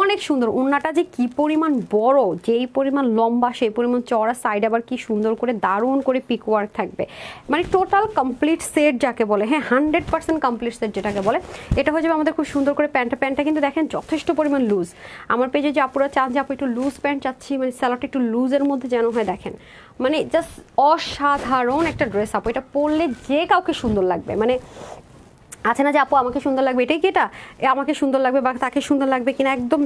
অনেক সুন্দর। ওড়নাটা যে কি পরিমাণ বড়, যেই পরিমাণ লম্বা সেই পরিমাণ চওড়া, সাইড আবার কি সুন্দর করে দারুণ করে পিক ওয়ার্ক থাকবে, মানে টোটাল কমপ্লিট সেট যাকে বলে, হ্যাঁ, 100% কমপ্লিট সেট যেটাকে বলে। এটা হয়ে যাবে আমাদের খুব সুন্দর করে। প্যান্টটা কিন্তু দেখেন যথেষ্ট পরিমাণ লুজ। আমার পেজে যে আপুরা চান যে আপু একটু লুজ প্যান্ট চাচ্ছি, মানে স্যালোটা একটু লুজের মধ্যে যেন হয়, দেখেন মানে জাস্ট অসাধারণ একটা ড্রেস আপু। এটা পরলে যে কাউকে সুন্দর লাগবে, মানে আছে না যে আপু আমাকে সুন্দর লাগবে, এটাই কি এটা আমাকে সুন্দর লাগবে বা তাকে সুন্দর লাগবে কিনা, একদম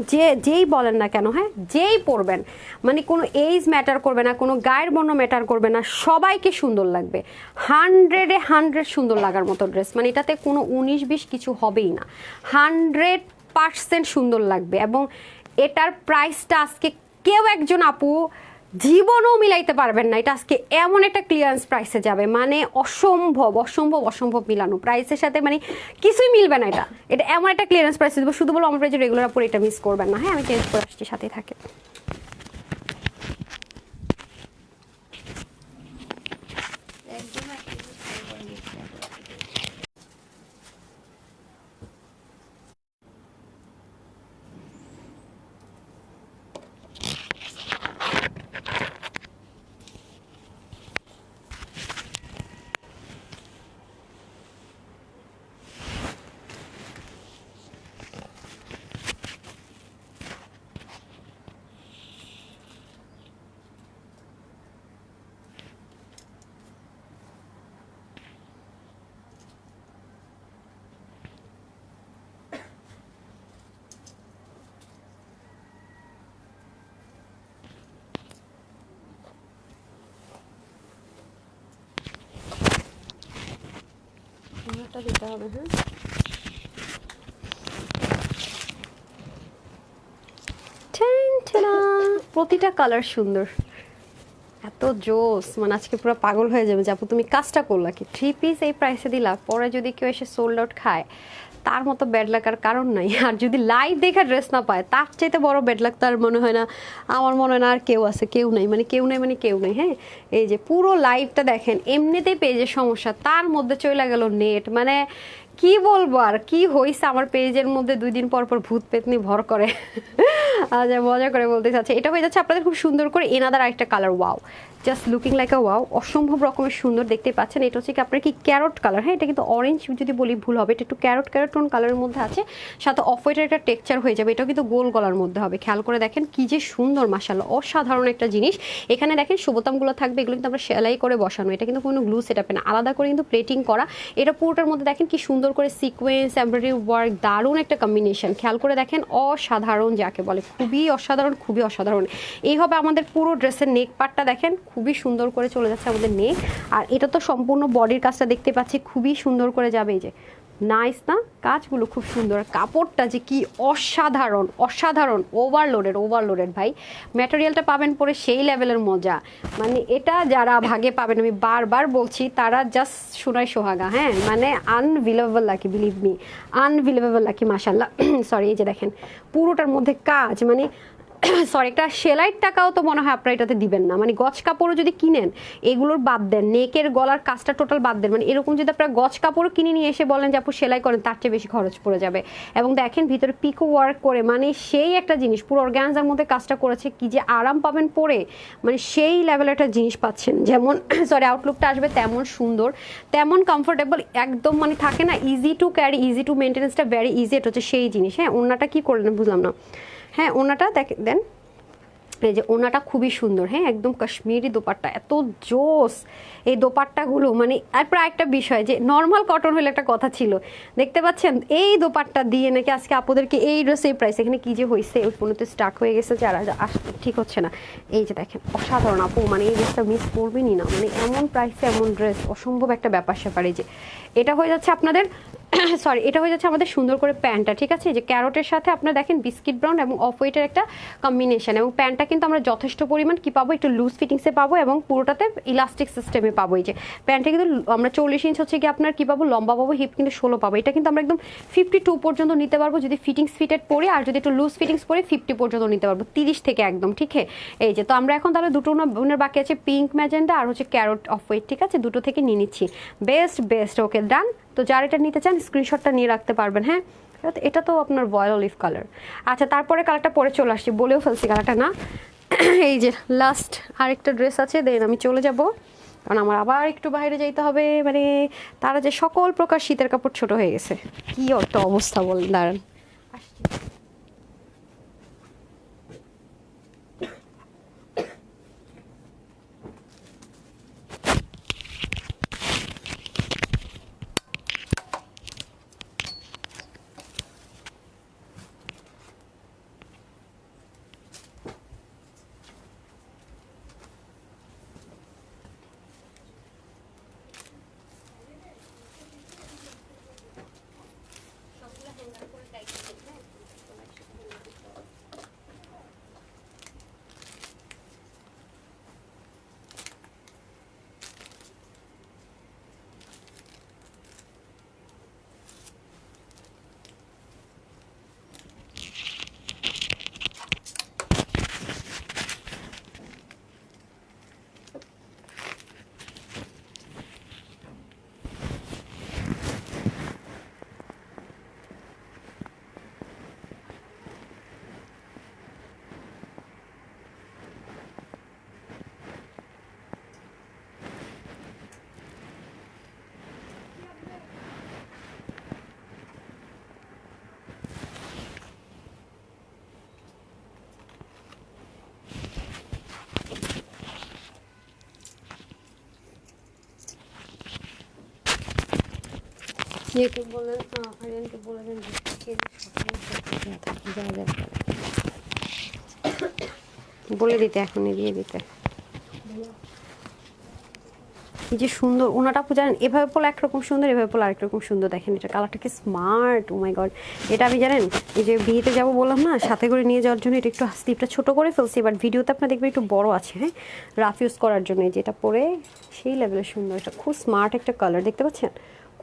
যেই বলেন না কেন, হ্যাঁ, যেই পরবেন, মানে কোনো এজ ম্যাটার করবে না, কোনো গায়ের বর্ণ ম্যাটার করবে না, সবাইকে সুন্দর লাগবে। 100-এ 100 সুন্দর লাগার মতো ড্রেস, মানে এটাতে কোনো 19-20 কিছু হবেই না, 100% সুন্দর লাগবে। এবং এটার প্রাইসটা আজকে কেউ একজন আপু জীবনও মিলাইতে পারবেন না। এটা আজকে এমন একটা ক্লিয়ারেন্স প্রাইসে যাবে, মানে অসম্ভব অসম্ভব অসম্ভব মিলানো প্রাইসের সাথে, মানে কিছুই মিলবে না। এটা এমন একটা ক্লিয়ারেন্স প্রাইসে দেবো, শুধু বলো আমার প্রাইসে রেগুলার পরে এটা মিস করবেন না, হ্যাঁ। আমি চেঞ্জ করে আসছি, সাথেই থাকে। কালারটা দিতে হবে। হ্যাঁ, প্রতিটা কালার সুন্দর, এত জোস, মানে আজকে পুরো পাগল হয়ে যাবে যে আপু তুমি কাজটা করলা কি, 3 পিস এই প্রাইসে দিলা, পরে যদি কেউ এসে সোল্ড আউট খায় তার মতো ব্যাড লাগার কারণ নাই। আর যদি লাইভ দেখে ড্রেস না পায় তার চাইতে বড় ব্যাড লাগ তার মনে হয় না, আমার মনে হয় না আর কেউ আছে, কেউ নাই, মানে কেউ নাই, মানে কেউ নেই। হ্যাঁ, এই যে পুরো লাইভটা দেখেন, এমনিতেই পেজের সমস্যা, তার মধ্যে চলে গেল নেট, মানে কি বলবো আর কি হয়েছে আমার পেজের মধ্যে 2 দিন পর পর ভূত পেতনি ভর করে। আচ্ছা, মজা করে বলতে চাচ্ছি, এটা হয়ে যাচ্ছে আপনাদের খুব সুন্দর করে এনাদার আরেকটা colour, wow, just looking like আ ওয়াও, অসম্ভব রকমের সুন্দর দেখতে পাচ্ছেন। এটা হচ্ছে কি আপনার কি ক্যারট কালার, হ্যাঁ এটা কিন্তু অরেঞ্জ যদি বলি ভুল হবে, এটা একটু ক্যারট ক্যারট টোন কালারের মধ্যে আছে, সাথে অফ হোয়াইটের একটা টেক্সচার হয়ে যাবে, এটাও কিন্তু গোল গলার মধ্যে হবে। খেয়াল করে দেখেন কি যে সুন্দর, মাশাআল্লাহ, অসাধারণ একটা জিনিস। এখানে দেখেন সুবোতামগুলো থাকবে, এগুলো কিন্তু আমরা সেলাই করে বসানো, এটা কিন্তু কোনো গ্লু সেটআপে না, আলাদা করে কিন্তু প্লেটিং করা। এটা পুরোটার মধ্যে দেখেন কি সুন্দর করে সিকোয়েন্স, এমব্রয়ডারি ওয়ার্ক, দারুণ একটা কম্বিনেশন। খেয়াল করে দেখেন, অসাধারণ যাকে বলে, খুবই অসাধারণ, খুবই অসাধারণ। এই হবে আমাদের পুরো ড্রেসের নেক পার্টটা, দেখেন খুবই সুন্দর করে চলে যাচ্ছে আমাদের নেক। আর এটা তো সম্পূর্ণ বডির কাজটা দেখতে পাচ্ছি, খুবই সুন্দর করে যাবে। এই যে নাইস না, কাজগুলো খুব সুন্দর, কাপড়টা যে কি অসাধারণ, অসাধারণ, ওভারলোডেড ভাই। ম্যাটেরিয়ালটা পাবেন পরে সেই লেভেলের মজা, মানে এটা যারা ভাগে পাবেন, আমি বারবার বলছি, তারা জাস্ট সোনায় সোহাগা। হ্যাঁ, মানে unbelievable lucky, believe me, unbelievable lucky, মাশাআল্লাহ। সরি, এই যে দেখেন পুরোটার মধ্যে কাজ, মানে সরি, একটা সেলাইয়ের টাকাও তো মনে হয় আপনারা এটাতে দিবেন না, মানে গজ কাপড়ও যদি কিনেন এগুলোর বাদ দেন, নেকের গলার কাজটা টোটাল বাদ দেন, মানে এরকম যদি আপনারা গজ কাপড় কিনে নিয়ে এসে বলেন যে আপু সেলাই করেন, তার চেয়ে বেশি খরচ পড়ে যাবে। এবং দেখেন ভিতরে পিকো ওয়ার্ক করে, মানে সেই একটা জিনিস, পুরো অর্গানজার মধ্যে কাজটা করেছে, কি যে আরাম পাবেন পরে, মানে সেই লেভেলের একটা জিনিস পাচ্ছেন। যেমন সরি আউটলুকটা আসবে তেমন সুন্দর, তেমন কমফোর্টেবল, একদম মানে থাকে না easy to carry, easy to মেনটেন্যান্সটা ভেরি ইজি, এটা হচ্ছে সেই জিনিস। হ্যাঁ, ওনাটা কি করলেন বুঝলাম না। হ্যাঁ, ওনাটা দেন, এই যে ওনাটা খুবই সুন্দর। হ্যাঁ, একদম কাশ্মীরি দোপাট্টা, এত জোস এই দোপাট্টাগুলো, মানে তারপর একটা বিষয় যে নর্মাল কটন হলে একটা কথা ছিল, দেখতে পাচ্ছেন এই দোপাট্টা দিয়ে নাকি আজকে আপনাদেরকে এই ড্রেস এই প্রাইস, এখানে কি যে হয়েছে ওই পর্যন্ত স্টার্ট হয়ে গেছে, যারা আসতে ঠিক হচ্ছে না। এই যে দেখেন অসাধারণ আপু, মানে এই ড্রেসটা মিস করবেনই না, মানে এমন প্রাইসে এমন ড্রেস, অসম্ভব একটা ব্যাপার স্যাপার। এই যে এটা হয়ে যাচ্ছে আপনাদের সরি, এটা হয়ে যাচ্ছে আমাদের সুন্দর করে প্যান্টটা, ঠিক আছে, যে ক্যারটের সাথে আপনারা দেখেন বিস্কিট ব্রাউন এবং অফ হোয়াইটের একটা কম্বিনেশন, এবং প্যান্টটা কিন্তু আমরা যথেষ্ট পরিমাণ কি পাবো, একটু লুজ ফিটিংসে পাবো এবং পুরোটাতে ইলাস্টিক সিস্টেমে পাবো। এই যে প্যান্টটা কিন্তু আমরা 40 ইঞ্চ হচ্ছে কি আপনার কি পাবো, লম্বা পাবো, হিপ কিন্তু 16 পাবো। এটা কিন্তু আমরা একদম 52 পর্যন্ত নিতে পারবো যদি ফিটিংস ফিটেড পরে, আর যদি একটু লুজ ফিটিংস পরে 50 পর্যন্ত নিতে পারবো, 30 থেকে একদম, ঠিক আছে। এই যে তো আমরা এখন তাহলে দুটো বোনের বাকি আছে, পিঙ্ক ম্যাজেন্ডা আর হচ্ছে ক্যারট অফ হোয়াইট, ঠিক আছে, দুটো থেকে নিয়ে নিচ্ছি। বেস্ট, ওকে ডান। তো যার এটা নিতে চান স্ক্রিনশটটা নিয়ে রাখতে পারবেন। হ্যাঁ, এটা তো আপনার ভয়েল অলিভ কালার। আচ্ছা, তারপরে কালারটা পরে চলে আসছি, বলেও ফেলছি কালারটা না। এই যে লাস্ট আরেকটা ড্রেস আছে, দেন আমি চলে যাব, কারণ আমার আবার একটু বাইরে যাইতে হবে, মানে তারা যে সকল প্রকার শীতের কাপড় ছোট হয়ে গেছে, কি একটা অবস্থা বলেন, দাঁড়ান। যেহেতু বললেন আরিয়ানকে বলে দেন বলে দিতে, এখনই দিয়ে দিতে। এই যে সুন্দর ওনাটা আপু জানেন এভাবে পরলে একরকম সুন্দর, এভাবে পরলে আরেক রকম সুন্দর। দেখেন এটা কালারটা কি স্মার্ট, ও মাই গড। এটা আমি জানেন এই যে বিয়েতে যাবো বললাম না, সাথে করে নিয়ে যাওয়ার জন্য এটা একটু স্লিপটা ছোট করে ফেলছি, বাট ভিডিওতে আপনার দেখবেন একটু বড় আছে, হ্যাঁ রাফ ইউজ করার জন্য। এই যে এটা পরে সেই লেভেলের সুন্দর, এটা খুব স্মার্ট একটা কালার, দেখতে পাচ্ছেন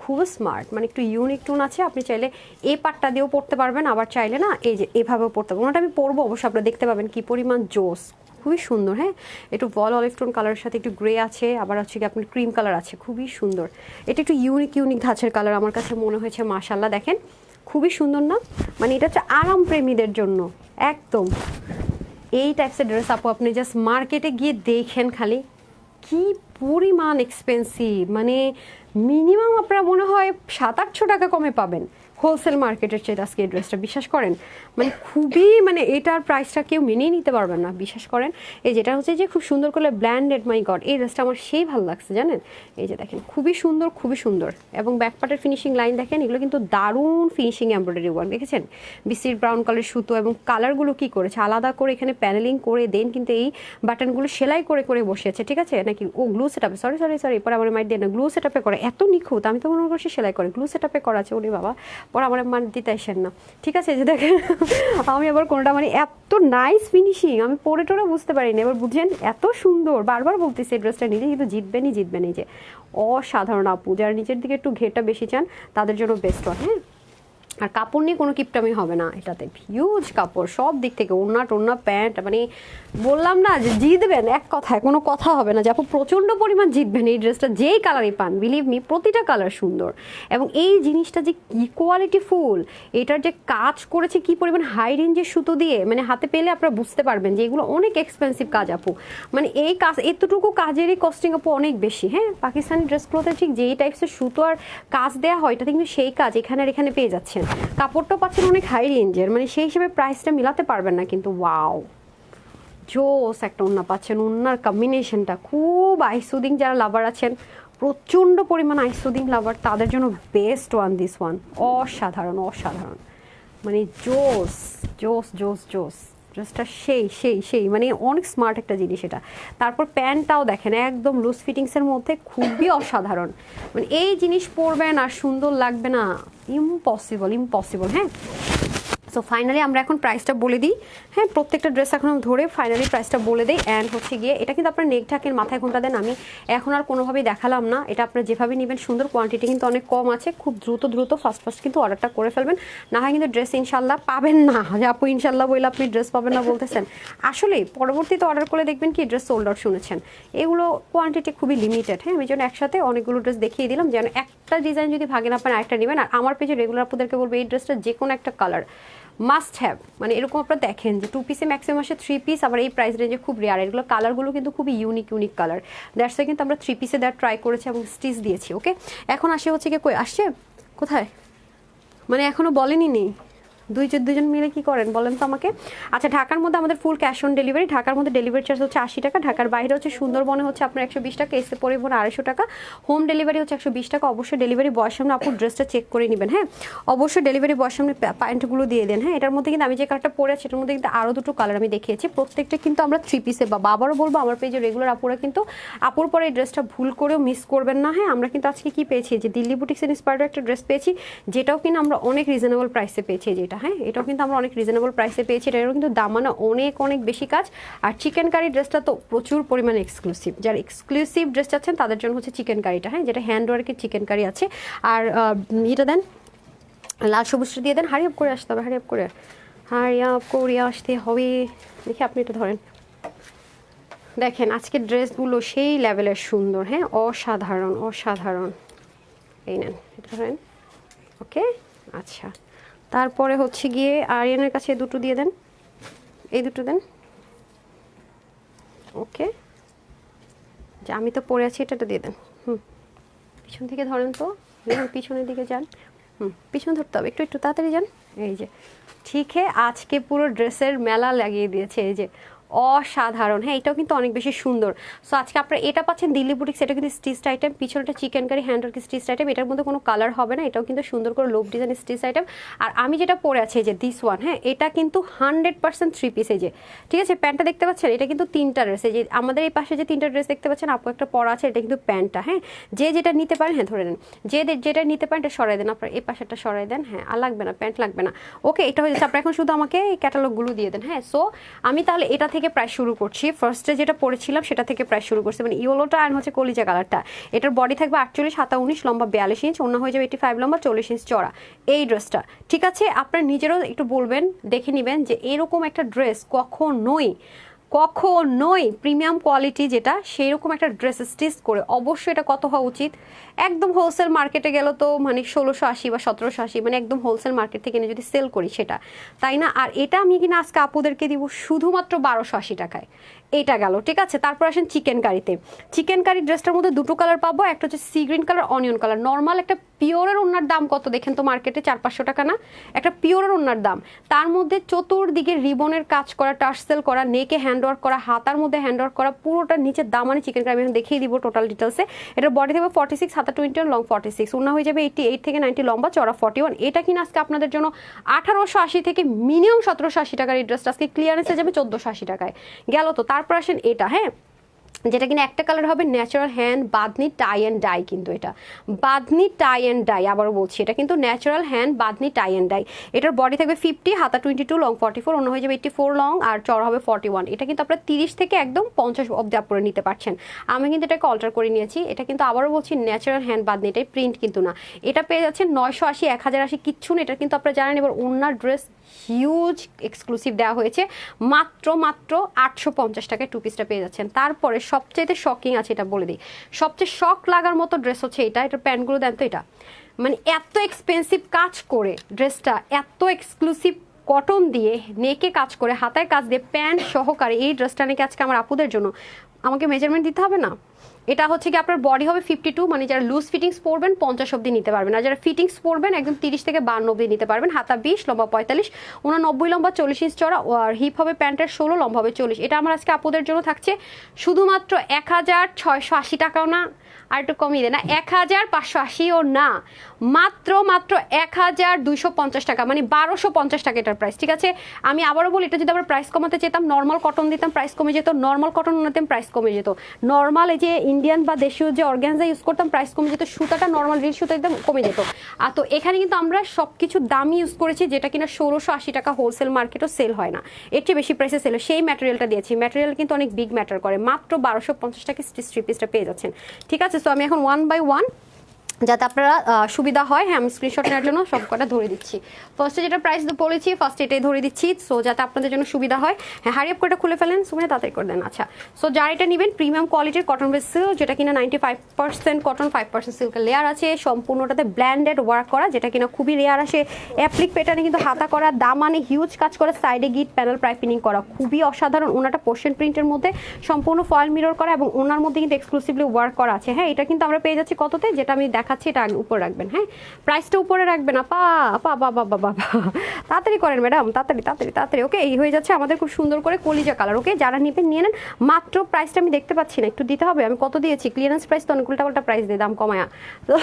খুব স্মার্ট, মানে একটু ইউনিক টোন আছে। আপনি চাইলে এই পাটটা দিয়েও পড়তে পারবেন, আবার চাইলে না এই যে এভাবেও পড়তে পারবেন। ওনাটা আমি পরবো অবশ্যই, আপনারা দেখতে পাবেন কি পরিমাণ জোস, খুবই সুন্দর। হ্যাঁ একটু বল অলিভ টোন কালারের সাথে একটু গ্রে আছে, আবার হচ্ছে কি আপনার ক্রিম কালার আছে, খুবই সুন্দর। এটা একটু ইউনিক ধাঁচের কালার আমার কাছে মনে হয়েছে, মাশাল্লাহ দেখেন খুবই সুন্দর না, মানে এটা হচ্ছে আরাম প্রেমীদের জন্য একদম। এই টাইপসের ড্রেস আপু আপনি জাস্ট মার্কেটে গিয়ে দেখেন খালি কি পরিমাণ এক্সপেন্সিভ, মানে মিনিমাম আপনারা মনে হয় 700-800 টাকা কমে পাবেন হোলসেল মার্কেটের চেয়ে আজকে এই ড্রেসটা, বিশ্বাস করেন মানে খুবই, মানে এটার প্রাইসটা কেউ মেনেই নিতে পারবেন না, বিশ্বাস করেন। এই যেটা হচ্ছে যে খুব সুন্দর করে ব্ল্যান্ডেড, মাই গড এই ড্রেসটা আমার সেই ভালো লাগছে জানেন। এই যে দেখেন খুবই সুন্দর, খুবই সুন্দর, এবং ব্যাকপার্টের ফিনিশিং লাইন দেখেন, এগুলো কিন্তু দারুণ ফিনিশিং এমব্রয়ডারি ওয়ার্ক, দেখেছেন বিসির ব্রাউন কালার সুতো, এবং কালারগুলো কি করেছে আলাদা করে এখানে প্যানেলিং করে দেন, কিন্তু এই বাটনগুলো সেলাই করে করে বসিয়েছে, ঠিক আছে নাকি ও গ্লু সেটআপে, সরি এরপরে আমার মাইট দিয়ে না, গ্লু সেটআপে করে, এত নিখুঁত, আমি তো মনে করছি সেলাই করে, গ্লু সেটআপে করা আছে, ওরে বাবা পরে আমার মান দিতে আসেন না, ঠিক আছে। যে দেখেন আমি আবার কোনটা মানে এত নাইস ফিনিশিং, আমি পরে টোরে বুঝতে পারিনি, এবার বুঝেন এত সুন্দর, বারবার বলতেছি এই ড্রেসটা নিলে কিন্তু জিতবেনই যে অসাধারণ আপু, যারা নিচের দিকে একটু ঘেরটা বেশি চান তাদের জন্য বেস্ট হয়। হ্যাঁ আর কাপড় নিয়ে কোনো কিপটামি হবে না, এটাতে হিউজ কাপড় সব দিক থেকে, ওড়না টোড়না প্যান্ট, মানে বললাম না যে জিতবেন, এক কথায় কোনো কথা হবে না যে আপু প্রচণ্ড পরিমাণ জিতবেন এই ড্রেসটা, যেই কালারই পান বিলিভ মি প্রতিটা কালার সুন্দর, এবং এই জিনিসটা যে কি কোয়ালিটি ফুল, এটার যে কাজ করেছে কি পরিমাণ হাই রেঞ্জের সুতো দিয়ে, মানে হাতে পেলে আপনারা বুঝতে পারবেন যে এগুলো অনেক এক্সপেন্সিভ কাজ আপু, মানে এই কাজ এতটুকু কাজেরই কস্টিং আপু অনেক বেশি। হ্যাঁ পাকিস্তানি ড্রেসগুলোতে ঠিক যেই টাইপসের সুতো আর কাজ দেওয়া হয়, এটাতে কিন্তু সেই কাজ এখানে আর এখানে পেয়ে যাচ্ছেন, কাপড়টাও পাচ্ছেন অনেক হাই রেঞ্জের, মানে সেই হিসেবে প্রাইসটা মিলাতে পারবেন না, কিন্তু ওয়াও জোস একটা ওড়না পাচ্ছেন, ওড়নার কম্বিনেশনটা খুব আইসুদিং, যারা লাভার আছেন প্রচণ্ড পরিমাণ আইসুদিং লাভার তাদের জন্য বেস্ট ওয়ান দিস ওয়ান, অসাধারণ মানে জোস জোস জোস জোস ড্রেসটা সেই মানে অনেক স্মার্ট একটা জিনিস এটা। তারপর প্যান্টটাও দেখেন একদম লুজ ফিটিংসের মধ্যে, খুবই অসাধারণ, মানে এই জিনিস পরবেন আর সুন্দর লাগবে না, ইম্পসিবল। হ্যাঁ সো ফাইনালি আমরা এখন প্রাইসটা বলে দিই। হ্যাঁ প্রত্যেকটা ড্রেস এখন ধরে ফাইনালি প্রাইসটা বলে দিই। অ্যান্ড হচ্ছে গিয়ে এটা কিন্তু আপনার নেক ঢাকের মাথায় ঘোমটা দেন, আমি এখন আর কোনোভাবেই দেখালাম না, এটা আপনার যেভাবে নেবেন সুন্দর, কোয়ান্টিটি কিন্তু অনেক কম আছে, খুব দ্রুত ফাস্ট কিন্তু অর্ডারটা করে ফেলবেন, না হয় কিন্তু ড্রেস ইনশাল্লাহ পাবেন না, যে আপু ইনশাল্লাহ বলে আপনি ড্রেস পাবেন না বলতেছেন, আসলে পরবর্তীতে অর্ডার করে দেখবেন কি ড্রেস সোল্ড আউট শুনেছেন, এগুলো কোয়ান্টিটি খুবই লিমিটেড। হ্যাঁ আমি যেন একসাথে অনেকগুলো ড্রেস দেখিয়ে দিলাম, যেন একটা ডিজাইন যদি ভাগে না পান আরেকটা নেবেন। আর আমার পেজে রেগুলার আপনাদেরকে বলবো এই ড্রেসটা যে কোনো একটা কালার মাস্ট হ্যাভ, মানে এরকম আপনারা দেখেন যে 2 পিসে ম্যাক্সিমাম আসে, 3 পিস আবার এই প্রাইস রেঞ্জে খুব রেয়ার, এগুলো কালারগুলো কিন্তু খুবই ইউনিক কালার, দ্যাটস কিন্তু আমরা 3 পিসে দেওয়ার ট্রাই করেছি এবং স্টিচ দিয়েছি। ওকে এখন আসে হচ্ছে কি কই আসছে কোথায়, মানে এখনো বলেনি নেই, দুজন মিলে কি করেন বলেন তো আমাকে। আচ্ছা ঢাকার মধ্যে আমাদের ফুল ক্যাশ অন ডেলিভারি, ঢাকার মধ্যে ডেলিভারি চার্জ হচ্ছে 80 টাকা, ঢাকার বাইরে হচ্ছে সুন্দরবনে হচ্ছে আপনার 120 টাকা, এসে পরিবহন 250 টাকা, হোম ডেলিভারি হচ্ছে 120 টাকা। অবশ্যই ডেলিভারি বয়ের সামনে আপু ড্রেসটা চেক করে নেবেন। হ্যাঁ অবশ্যই ডেলিভারি বয়ের সামনে প্যান্টগুলো দিয়ে দেন। হ্যাঁ এটার মধ্যে কিন্তু আমি যে কালারটা পরে আছি এটার মধ্যে কিন্তু আরও দুটো কালার আমি দেখিয়েছি, প্রত্যেকটা কিন্তু আমরা 3 পিসে, বা আবারও বলবো আমার পেজে রেগুলার আপুরা কিন্তু আপুর পরে এই ড্রেসটা ভুল করেও মিস করবেন না। হ্যাঁ আমরা কিন্তু আজকে কি পেয়েছি, যে দিল্লি বুটিক্সের ইন্সপায়ার্ড একটা ড্রেস পেয়েছি, যেটাও কিন্তু আমরা অনেক রিজনেবল প্রাইসে পেয়েছি, যেটা হ্যাঁ এটাও কিন্তু অনেক রিজনেবল প্রাইসে পেয়েছি, এটারও কিন্তু দামানো অনেক বেশি কাজ। আর চিকেন কারি ড্রেসটা তো প্রচুর পরিমাণে এক্সক্লুসিভ, যারা এক্সক্লুসিভ ড্রেস চাচ্ছেন তাদের জন্য হচ্ছে চিকেন কারিটা, হ্যাঁ যেটা হ্যান্ড ওয়ার্কের চিকেন কারি আছে। আর এটা দেন লাল সবুজটা দিয়ে দেন, হারিয়াপ করে আসতে হবে, হারিয়াপ করে আসতে হবে। দেখি আপনি এটা ধরেন, দেখেন আজকের ড্রেসগুলো সেই লেভেলের সুন্দর, হ্যাঁ অসাধারণ। এই নেন এটা ধরেন, ওকে আচ্ছা। তারপরে হচ্ছে গিয়ে আরিয়ানের কাছে দুটো দিয়ে দেন, এই দুটো দেন, ওকে যে আমি তো পরে আছি এটা দিয়ে দেন। পিছন থেকে ধরেন তো, পিছনের দিকে যান, পিছন ধরতে হবে, একটু তাড়াতাড়ি যান। এই যে ঠিক আজকে পুরো ড্রেসের মেলা লাগিয়ে দিয়েছে, এই যে অসাধারণ। হ্যাঁ, এটাও কিন্তু অনেক বেশি সুন্দর। সো আজকে আপনারা এটা পাচ্ছেন দিল্লি বুটিক্স, এটা কিন্তু স্টিচড আইটেম, পিছনটা chikankari, handwork stitched item, এটার মধ্যে কোনো কালার হবে না, এটাও কিন্তু সুন্দর করে লোভ ডিজাইন স্টিচ আইটেম। আর আমি যেটা পরে আছি যে দিস ওয়ান, হ্যাঁ এটা কিন্তু 100% 3 পিস। এই যে ঠিক আছে, প্যান্টটা দেখতে পাচ্ছেন, এটা কিন্তু 3টা ড্রেস। এই যে আমাদের এই পাশে যে 3টা ড্রেস দেখতে পাচ্ছেন, আপু একটা পরা আছে, এটা কিন্তু প্যান্টটা। হ্যাঁ, যে যেটা নিতে পারেন, হ্যাঁ ধরে নেন, যেটা নিতে পারেন এটা সরাই দেন, আপনার এই পাশেটা সরাই দেন। হ্যাঁ, আর লাগবে না, প্যান্ট লাগবে না। ওকে, এটা হয়ে যাচ্ছে। আপনার এখন শুধু আমাকে এই ক্যাটালগুলো দিয়ে দেন। হ্যাঁ, সো আমি তাহলে এটা থেকে প্রাইস শুরু করছি। ফার্স্টে যেটা পরেছিলাম সেটা থেকে প্রাইস শুরু করছি, মানে ইয়েলোটা আর হচ্ছে কলিজা কালারটা। এটার বডি থাকবে 48, হাতা 19, লম্বা 42 ইঞ্চ, অন্য হয়ে যাবে 85, লম্বা 40 ইঞ্চ চড়া এই ড্রেসটা। ঠিক আছে, আপনার নিজেরও একটু বলবেন, দেখে নেবেন যে এরকম একটা ড্রেস কখনোই প্রিমিয়াম কোয়ালিটি যেটা, সেই রকম একটা ড্রেস স্টিচ করে অবশ্যই এটা কত হওয়া উচিত। একদম হোলসেল মার্কেটে গেল তো মানে 1680 বা 1780, মানে একদম হোলসেল মার্কেট থেকে এনে যদি সেল করি সেটা, তাই না? আর এটা আমি কিনা আজকে আপুদেরকে দিব শুধুমাত্র 1280 টাকায়। এটা গেল, ঠিক আছে। তারপর আসেন চিকেন কারিতে। চিকেন কারি ড্রেসটার মধ্যে দুটো কালার পাবো, একটা হচ্ছে sea green colour, onion colour. Normal একটা পিওরের ওনার দাম কত দেখেন তো মার্কেটে, 400-500 টাকা না একটা পিওরের ওনার দাম। তার মধ্যে চতুর্দিকে রিবনের কাজ করা, টার্সেল করা, নেকে হ্যান্ডওয়ার্ক করা, হাতার মধ্যে হ্যান্ডওয়ার্ক করা, পুরোটা নিচের দামানে চিকেন কারি। আমি দেখিয়ে দিব টোটাল ডিটেলসে। এটার বডি থাকবে 46, হাতা 21, লং 46, ওনা হয়ে যাবে 88 থেকে 90, লম্বা চড়া 41। এটা কিনা আজকে আপনাদের জন্য 1880 থেকে মিনিমাম 1780 টাকার এই ড্রেসটা আজকে ক্লিয়ারেন্সে যাবে 1480 টাকায়। গেল তো। তারপর আসেন এটা, হ্যাঁ যেটা কিনা একটা কালার হবে natural hand bandhani tie and dye, কিন্তু এটা বাঁধনি টাই অ্যান্ড ডাই, আবারও বলছি এটা কিন্তু natural hand bandhani tie and dye. এটার বডি থাকবে 50, হাতা 22, লং 44, অন্য হয়ে যাবে 84, লং আর চড়া হবে 41। এটা কিন্তু আপনার 30 থেকে একদম 50 অব্দি আপনারা নিতে পারছেন। আমি কিন্তু এটাকে অল্টার করে নিয়েছি। এটা কিন্তু আবারও বলছি ন্যাচারাল হ্যান্ড বাঁধনি, এটাই প্রিন্ট কিন্তু না। এটা পেয়ে যাচ্ছেন 980, 1080, কিচ্ছু না। এটা কিন্তু আপনারা জানেন। এবার ওনার ড্রেস হিউজ এক্সক্লুসিভ দেওয়া হয়েছে, মাত্র 850 টাকায় 2 পিসটা পেয়ে যাচ্ছেন। তারপরে সবচেয়ে শকিং আছে, এটা বলে দিই, সবচেয়ে শক লাগার মতো ড্রেস হচ্ছে এটা। এটার প্যান্টগুলো দেন তো, এটা মানে এত এক্সপেন্সিভ কাজ করে ড্রেসটা, এত এক্সক্লুসিভ কটন দিয়ে নেকে কাজ করে, হাতায় কাজ দিয়ে, প্যান্ট সহকারে এই ড্রেসটা নাকি আজকে আমার আপুদের জন্য আমাকে মেজারমেন্ট দিতে হবে না। এটা হচ্ছে কি আপনার বডি হবে 52, মানে যারা লুজ ফিটিংস পরবেন 50 অব্দি নিতে পারবেন, আর যারা ফিটিংস পরবেন একদম 30 থেকে 52 অব্দি নিতে পারবেন। হাতা 20, লম্বা 45, 89, লম্বা 40 ইঞ্চ চড়া, আর হিপ হবে প্যান্টের 16, লম্বা হবে 40। এটা আমার আজকে আপুদের জন্য থাকছে শুধুমাত্র 1680 টাকাও না, আর একটু কমিয়ে দেয় না, 1580ও না, মাত্র 1250 টাকা, মানে 1250 টাকা এটার প্রাইস। ঠিক আছে, আমি আবারও বলি, এটা যদি আমরা প্রাইস কমাতে চেতাম, নর্মাল কটন দিতাম, প্রাইস কমে যেত, নর্মাল কটন নিতাম, প্রাইস কমে যেত, নর্মাল এই যে ইন্ডিয়ান বা দেশীয় যে অর্গানজা ইউজ করতাম, প্রাইস কমে যেত, সুতাটা নর্মাল রিল সুতা দিতাম, কমে যেত। আর তো এখানে কিন্তু আমরা সবকিছু দামি ইউজ করেছি, যেটা কিনা 1680 টাকা হোলসেল মার্কেটও সেল হয় না, এর চেয়ে বেশি প্রাইসে সেল, সেই ম্যাটেরিয়ালটা দিয়েছি। ম্যাটেরিয়াল কিন্তু অনেক বিগ ম্যাটার করে। মাত্র 1250 টাকা স্টিচ 3 পিসটা পেয়ে যাচ্ছেন। ঠিক আছে, সো আমি এখন 1 বাই 1 যাতে আপনারা সুবিধা হয়, হ্যাঁ আমি স্ক্রিনশট নেওয়ার জন্য সব কটা ধরে দিচ্ছি। ফার্স্টে যেটা প্রাইস বলেছি, ফার্স্ট এটাই ধরে দিচ্ছি, সো যাতে আপনাদের জন্য সুবিধা হয়। হ্যাঁ, হারিয়ে করে খুলে ফেলেন, সুমনে তাড়াতাড়ি করে দেন। আচ্ছা, সো যারা এটা নেবেন, প্রিমিয়াম কোয়ালিটির কটন বেস সিল্ক, যেটা কিনা 95% কটন, 5% সিল্কের লেয়ার আছে, সম্পূর্ণটাতে ব্ল্যান্ডেড ওয়ার্ক করা, যেটা কিনা খুবই রেয়ার আসে। অ্যাপ্লিক প্যাটার্নে কিন্তু হাতা করা, দামানে হিউজ কাজ করা, সাইডে গিট প্যানেল পাইপিং করা, খুবই অসাধারণ। ওনাটা পোর্শন প্রিন্টের মধ্যে সম্পূর্ণ ফয়েল মিরর করা, এবং ওনার মধ্যে কিন্তু এক্সক্লুসিভলি ওয়ার্ক করা আছে। হ্যাঁ, এটা কিন্তু আমরা পেয়ে যাচ্ছি কততে, যেটা আমি দেখাচ্ছি এটা উপরে রাখবেন। হ্যাঁ, প্রাইসটা উপরে রাখবেন। আপা আপা বাবা বাবা তাড়াতাড়ি করেন ম্যাডাম, তাড়াতাড়ি তাড়াতাড়ি তাড়াতাড়ি। ওকে, এই হয়ে যাচ্ছে আমাদের খুব সুন্দর করে কলিজা কালার। ওকে, যারা নেবেন নিয়ে নেন। মাত্র প্রাইসটা আমি দেখতে পাচ্ছি না, একটু দিতে হবে। আমি কত দিয়েছি ক্লিয়ারেন্স প্রাইস, তো অনেক উল্টাপাল্টা প্রাইস দিয়ে দাম কমায়া, তো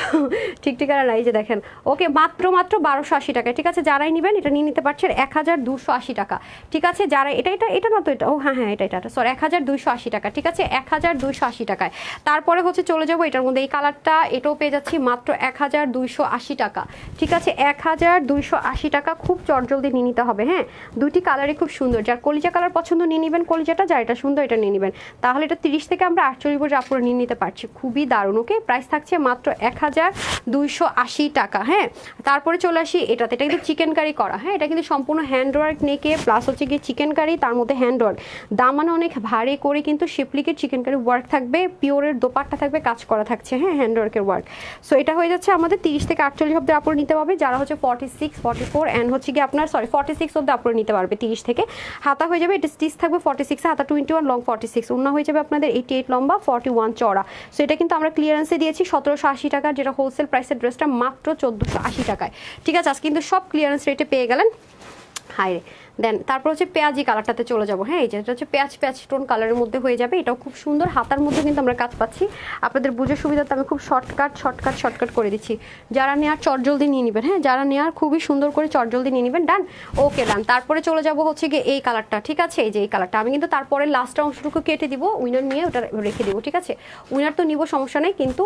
ঠিক ঠিকানা নাই যে দেখেন। ওকে, মাত্র 1280 টাকা। ঠিক আছে, যারাই নেবেন এটা নিয়ে নিতে পারছেন 1280 টাকা। ঠিক আছে, যারা এটা এটা এটা না তো এটা, ও হ্যাঁ হ্যাঁ এটা এটা সরি 1280 টাকা। ঠিক আছে, 1280 টাকায়। তারপরে হচ্ছে চলে যাবো এটার মধ্যে, এই কালারটা এটাও পেয়ে যাচ্ছি মাত্র 1280 টাকা। ঠিক আছে, 1280 টাকা। খুব চটজলদি নিয়ে নিতে হবে। হ্যাঁ, দুইটি কালারই খুব সুন্দর, যার কলিজা কালার পছন্দ নিয়ে নেবেন কলিজাটা, যার এটা সুন্দর এটা নিয়ে নেবেন। তাহলে এটা 30 থেকে আমরা 48 পর্যন্ত আপুরে নিয়ে নিতে পারছি, খুবই দারুণ। ওকে, প্রাইস থাকছে মাত্র 1280 টাকা। হ্যাঁ, তারপরে চলে আসি এটাতে, এটা কিন্তু চিকেন কারি করা। হ্যাঁ, এটা কিন্তু সম্পূর্ণ হ্যান্ডওয়ার্ক নেকে, প্লাস হচ্ছে গিয়ে চিকেন কারি, তার মধ্যে হ্যান্ডওয়ার্ক, দামানে অনেক ভারী করে কিন্তু শিপলিকের চিকেন কারি ওয়ার্ক থাকবে, পিওরের দোপাট্টা থাকবে, কাজ করা থাকছে। হ্যাঁ, হ্যান্ডওয়ার্কের ওয়ার্ক। সো এটা হয়ে যাচ্ছে আমাদের 30 থেকে 48 অব্দি আপুরে নিতে পারবে, যারা হচ্ছে 46, 44 অ্যান্ড হচ্ছে কি আপনার 46 অব্দি আপুরে নিতে পারবে 30 থেকে। হাতা হয়ে যাবে, এটা স্টিচ থাকবে 46, হাতা 21, লং 46, ওন্না হয়ে যাবে আপনাদের 88, লম্বা 41 চড়া। সো এটা কিন্তু আমরা ক্লিয়ারেন্সে দিয়েছি 1780 টাকা, যেটা হোলসেল প্রাইসের ড্রেসটা মাত্র 1480 টাকায়। ঠিক আছে, আজকে কিন্তু সব ক্লিয়ারেন্স রেটে পেয়ে গেলেন। হাই রে, দেন তারপর হচ্ছে পেঁয়াজি কালারটাতে চলে যাবো। হ্যাঁ, এই যে এটা হচ্ছে পেঁয়াজ টোন কালারের মধ্যে হয়ে যাবে। এটাও খুব সুন্দর, হাতার মধ্যে কিন্তু আমরা কাজ পাচ্ছি। আপনাদের বুঝে সুবিধাতে আমি খুব শর্টকাট করে দিচ্ছি। যারা নেওয়ার চটজলদি নিয়ে নেবেন। হ্যাঁ, যারা নেওয়ার খুবই সুন্দর করে চটজলদি নিয়ে নেবেন। ডান, ওকে ডান। তারপরে চলে যাবো হচ্ছে গিয়ে এই কালারটা, ঠিক আছে? এই যে এই কালারটা আমি কিন্তু তারপরে লাস্ট অংশটুকু কেটে দিব, উইনার নিয়ে ওটা রেখে দিব, ঠিক আছে? উইনার তো নিব, সমস্যা নেই, কিন্তু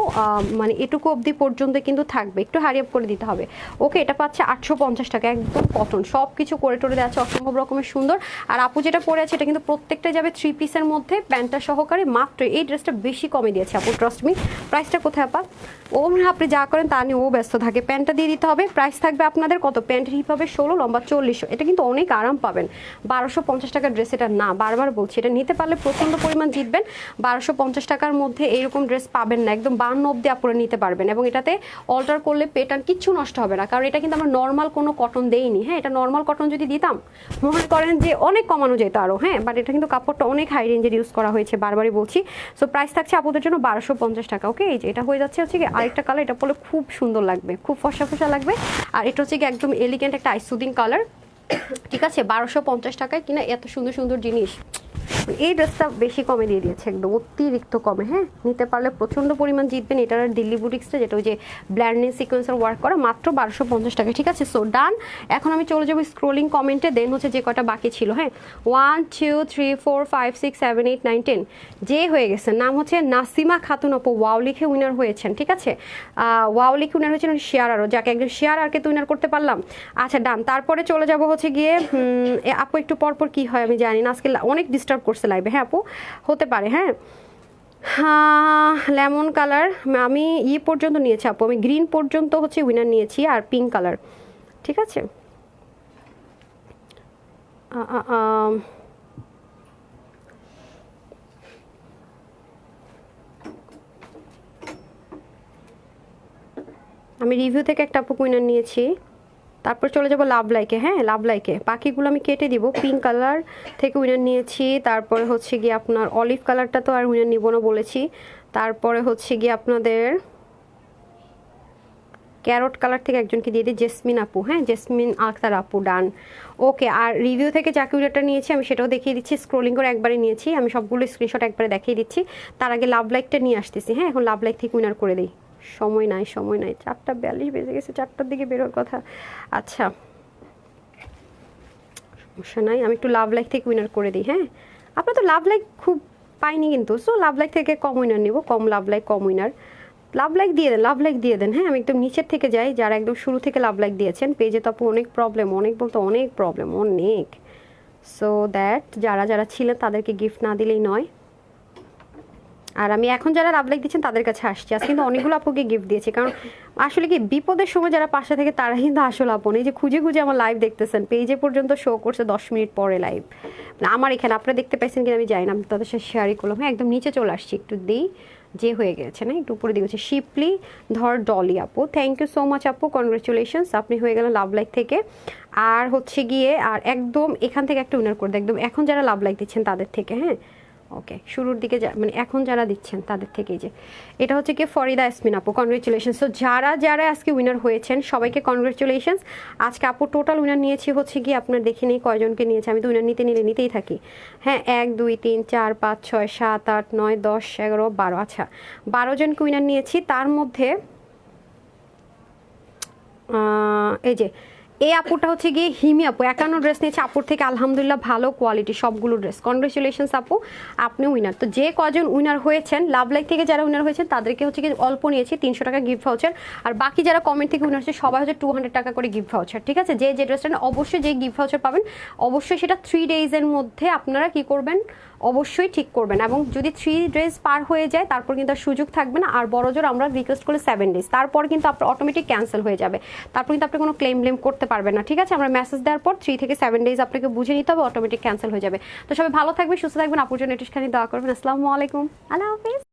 মানে এটুকু অবধি পর্যন্ত কিন্তু থাকবে, একটু হারি আপ করে দিতে হবে। ওকে, এটা পাচ্ছে 850 টাকা, একদম কটন, সব কিছু করে টরে দেওয়া আছে, অসম্ভব রকমের সুন্দর। আর আপু যেটা পরে আছে এটা কিন্তু প্রত্যেকটা যাবে 3 পিসের মধ্যে, প্যান্টটা সহকারে। মাত্র এই ড্রেসটা বেশি কমে দিয়েছে আপু, ট্রাস্ট মি। প্রাইসটা কোথায় আপা? ও আপনি যা করেন তা নিয়ে ও ব্যস্ত থাকে। প্যান্টটা দিয়ে দিতে হবে। প্রাইস থাকবে আপনাদের কত? প্যান্টের হিপ হবে 16, লম্বা 40। এটা কিন্তু অনেক আরাম পাবেন। 1250 টাকার ড্রেস এটা না, বারবার বলছি, এটা নিতে পারলে প্রচন্ড পরিমাণ জিতবেন। 1250 টাকার মধ্যে এইরকম ড্রেস পাবেন না, একদম 52 অব্দি আপুরে নিতে পারবেন। এবং এটাতে অল্টার করলে প্যাটার্ন কিচ্ছু নষ্ট হবে না, কারণ এটা কিন্তু আমরা নর্মাল কোনো কটন দেইনি। হ্যাঁ, এটা নর্মাল কটন যদি দিতাম মনে করেন যে অনেক কমানো যেত আরও। হ্যাঁ, বাট এটা কিন্তু কাপড়টা অনেক হাই রেঞ্জের ইউজ করা হয়েছে, বারবারই বলছি। সো প্রাইস থাকছে আপুদের জন্য 1250 টাকা। ওকে, এই যে এটা হয়ে যাচ্ছে হচ্ছে কি আরেকটা কালার, এটা পরে খুব সুন্দর লাগবে, খুব ফর্সা লাগবে। আর এটা হচ্ছে কি একদম এলিগেন্ট একটা আইসুদিং কালার, ঠিক আছে? 1250 টাকায় কিনা এত সুন্দর সুন্দর জিনিস। এই ড্রেসটা বেশি কমে দিয়ে দিয়েছে, একদম অতিরিক্ত কমে। হ্যাঁ, নিতে পারলে প্রচন্ড পরিমাণ জিতবেন। এটার দিল্লি বুটিক্সটা, যেটা ওই যে ব্ল্যান্ডিং সিকোয়েন্সের ওয়ার্ক করা, মাত্র 1250 টাকা, ঠিক আছে? সো ডান। এখন আমি চলে যাবো স্ক্রোলিং কমেন্টে, দেন হচ্ছে যে কটা বাকি ছিল। হ্যাঁ, 1 2 3 4 5 6 7 8 9 10 যে হয়ে গেছে, নাম হচ্ছে নাসিমা খাতুন আপু, ওয়াও লিখে উইনার হয়েছেন, ঠিক আছে? ওয়াও লিখে উইনার হয়েছেন শেয়ার, আরও যাকে একজন শেয়ার আরকে তো উইনার করতে পারলাম। আচ্ছা ডান। তারপরে চলে যাব হচ্ছে গিয়ে আপু একটু পরপর কি হয় আমি জানি না, আজকে অনেক ডিস্টার্ব করছে লাইভে। হ্যাঁ আপু, হতে পারে। হ্যাঁ, লেমন কালার আমি পর্যন্ত নিয়েছি আপু, আমি গ্রিন পর্যন্ত হচ্ছে উইনার নিয়েছি, আর পিঙ্ক কালার, ঠিক আছে? আমি রিভিউ থেকে একটা আপু উইনার নিয়েছি। তারপর চলে যাব লাভ লাইকে। হ্যাঁ, লাভ লাইকে বাকিগুলো আমি কেটে দিব। পিঙ্ক কালার থেকে উইনার নিয়েছি, তারপরে হচ্ছে গিয়ে আপনার অলিভ কালারটা তো আর উইনার নিব না বলেছি। তারপরে হচ্ছে গিয়ে আপনাদের ক্যারট কালার থেকে একজনকে দিয়ে দিই, জেসমিন আপু। হ্যাঁ, জেসমিন আক্তার আপু, ডান। ওকে, আর রিভিউ থেকে যাকে উইনারটা নিয়েছি আমি সেটাও দেখিয়ে দিচ্ছি, স্ক্রোলিং করে একবারে নিয়েছি আমি, সবগুলো স্ক্রিনশট একবারে দেখিয়ে দিচ্ছি। তার আগে লাভ লাইকটা নিয়ে আসতেছি। হ্যাঁ, এখন লাভ লাইক থেকে উইনার করে দিই, সময় নাই 4:42 বেজে গেছে, 4টার দিকে বেরোর কথা। আচ্ছা সমস্যা নাই, আমি একটু লাভ লাইক থেকে উইনার করে দিই। হ্যাঁ, আপনার তো লাভ লাইক খুব পাইনি কিন্তু, সো লাভ লাইক থেকে কম উইনার নিব, কম লাভ লাইক কম উইনার। লাভ লাইক দিয়ে দেন, লাভ লাইক দিয়ে দেন। হ্যাঁ, আমি একদম নিচের থেকে যাই, যারা একদম শুরু থেকে লাভ লাইক দিয়েছেন। পেজে তো আপু অনেক প্রবলেম, অনেক বলতে অনেক প্রবলেম, অনেক। সো দ্যাট যারা যারা ছিলেন তাদেরকে গিফট না দিলেই নয়। আর আমি এখন যারা লাভ লাইক দিচ্ছেন তাদের কাছে আসছি, আজ কিন্তু অনেকগুলো আপুকে গিফট দিয়েছি, কারণ আসলে কি বিপদের সময় যারা পাশে থেকে তারা কিন্তু আসলে আপন। এই যে খুঁজে খুঁজে আমার লাইভ দেখতেছেন, পেজে পর্যন্ত শো করছে 10 মিনিট পরে লাইভ, আমার এখানে আপনারা দেখতে পাইছেন কিনা আমি জানি না, আমি তাদের সাথে শেয়ারই করলাম। হ্যাঁ, একদম নিচে চলে আসছি, একটু দিই যে হয়ে গেছে না, একটু উপরে দিয়েছে শিপলি ধর ডলি আপু, থ্যাংক ইউ সো মাচ আপু, কনগ্রেচুলেশনস, আপনি হয়ে গেলেন লাভ লাইক থেকে। আর হচ্ছে গিয়ে আর একদম এখান থেকে একটা উইনার করে দেয়, একদম এখন যারা লাভ লাইক দিচ্ছেন তাদের থেকে। হ্যাঁ, ওকে, শুরুর দিকে মানে এখন যারা দিচ্ছেন তাদের থেকেই। যে এটা হচ্ছে কি ফরিদা ইয়াসমিন আপু, কনগ্রেচুলেশনস। সো যারা যারা আজকে উইনার হয়েছেন সবাইকে কনগ্রেচুলেশনস। আজকে আপু টোটাল উইনার নিয়েছি হচ্ছে কি আপনার দেখে নেই কয়জনকে নিয়েছে, আমি তো উইনার নিতেই থাকি। হ্যাঁ, 1 2 3 4 5 6 7 8 9 10 11 12, আচ্ছা 12 জনকে উইনার নিয়েছি। তার মধ্যে এই যে এই আপুটা হচ্ছে গিয়ে হিমি আপু, 51 ড্রেস নিয়েছে আপুর থেকে, আলহামদুলিল্লাহ ভালো কোয়ালিটি সবগুলো ড্রেস, কনগ্রেচুলেশনস আপু, আপনি উইনার। তো যে কজন উইনার হয়েছেন লাভ লাইক থেকে যারা উইনার হয়েছেন তাদেরকে হচ্ছে কি অল্প নিয়েছি 300 টাকা গিফট ভাউচার, আর বাকি যারা কমেন্ট থেকে উইনার হচ্ছে সবাই হচ্ছে 200 টাকা করে গিফট ভাউচার, ঠিক আছে? যে ড্রেসটা অবশ্যই যে গিফট ভাউচার পাবেন অবশ্যই সেটা 3 ডেজের মধ্যে আপনারা কি করবেন, অবশ্যই ঠিক করবেন। এবং যদি 3 ডেজ পার হয়ে যায় তারপর কিন্তু আর সুযোগ থাকবে না, আর বড় জোর আমরা রিকোয়েস্ট করলে 7 ডেজ, তারপর কিন্তু আপনার অটোমেটিক ক্যান্সেল হয়ে যাবে, তারপর কিন্তু আপনি কোনো ক্লেম করতে পারবেন না, ঠিক আছে? আমরা মেসেজ দেওয়ার পর 3 থেকে 7 ডেজ আপনাকে বুঝে নিতে হবে, অটোমেটিক ক্যান্সেল হয়ে যাবে। তো সবাই ভালো থাকবেন, সুস্থ থাকবেন, আপুর জন্য একটুখানি দোয়া করবেন। আসসালামু আলাইকুম, আল্লাহ হাফিজ।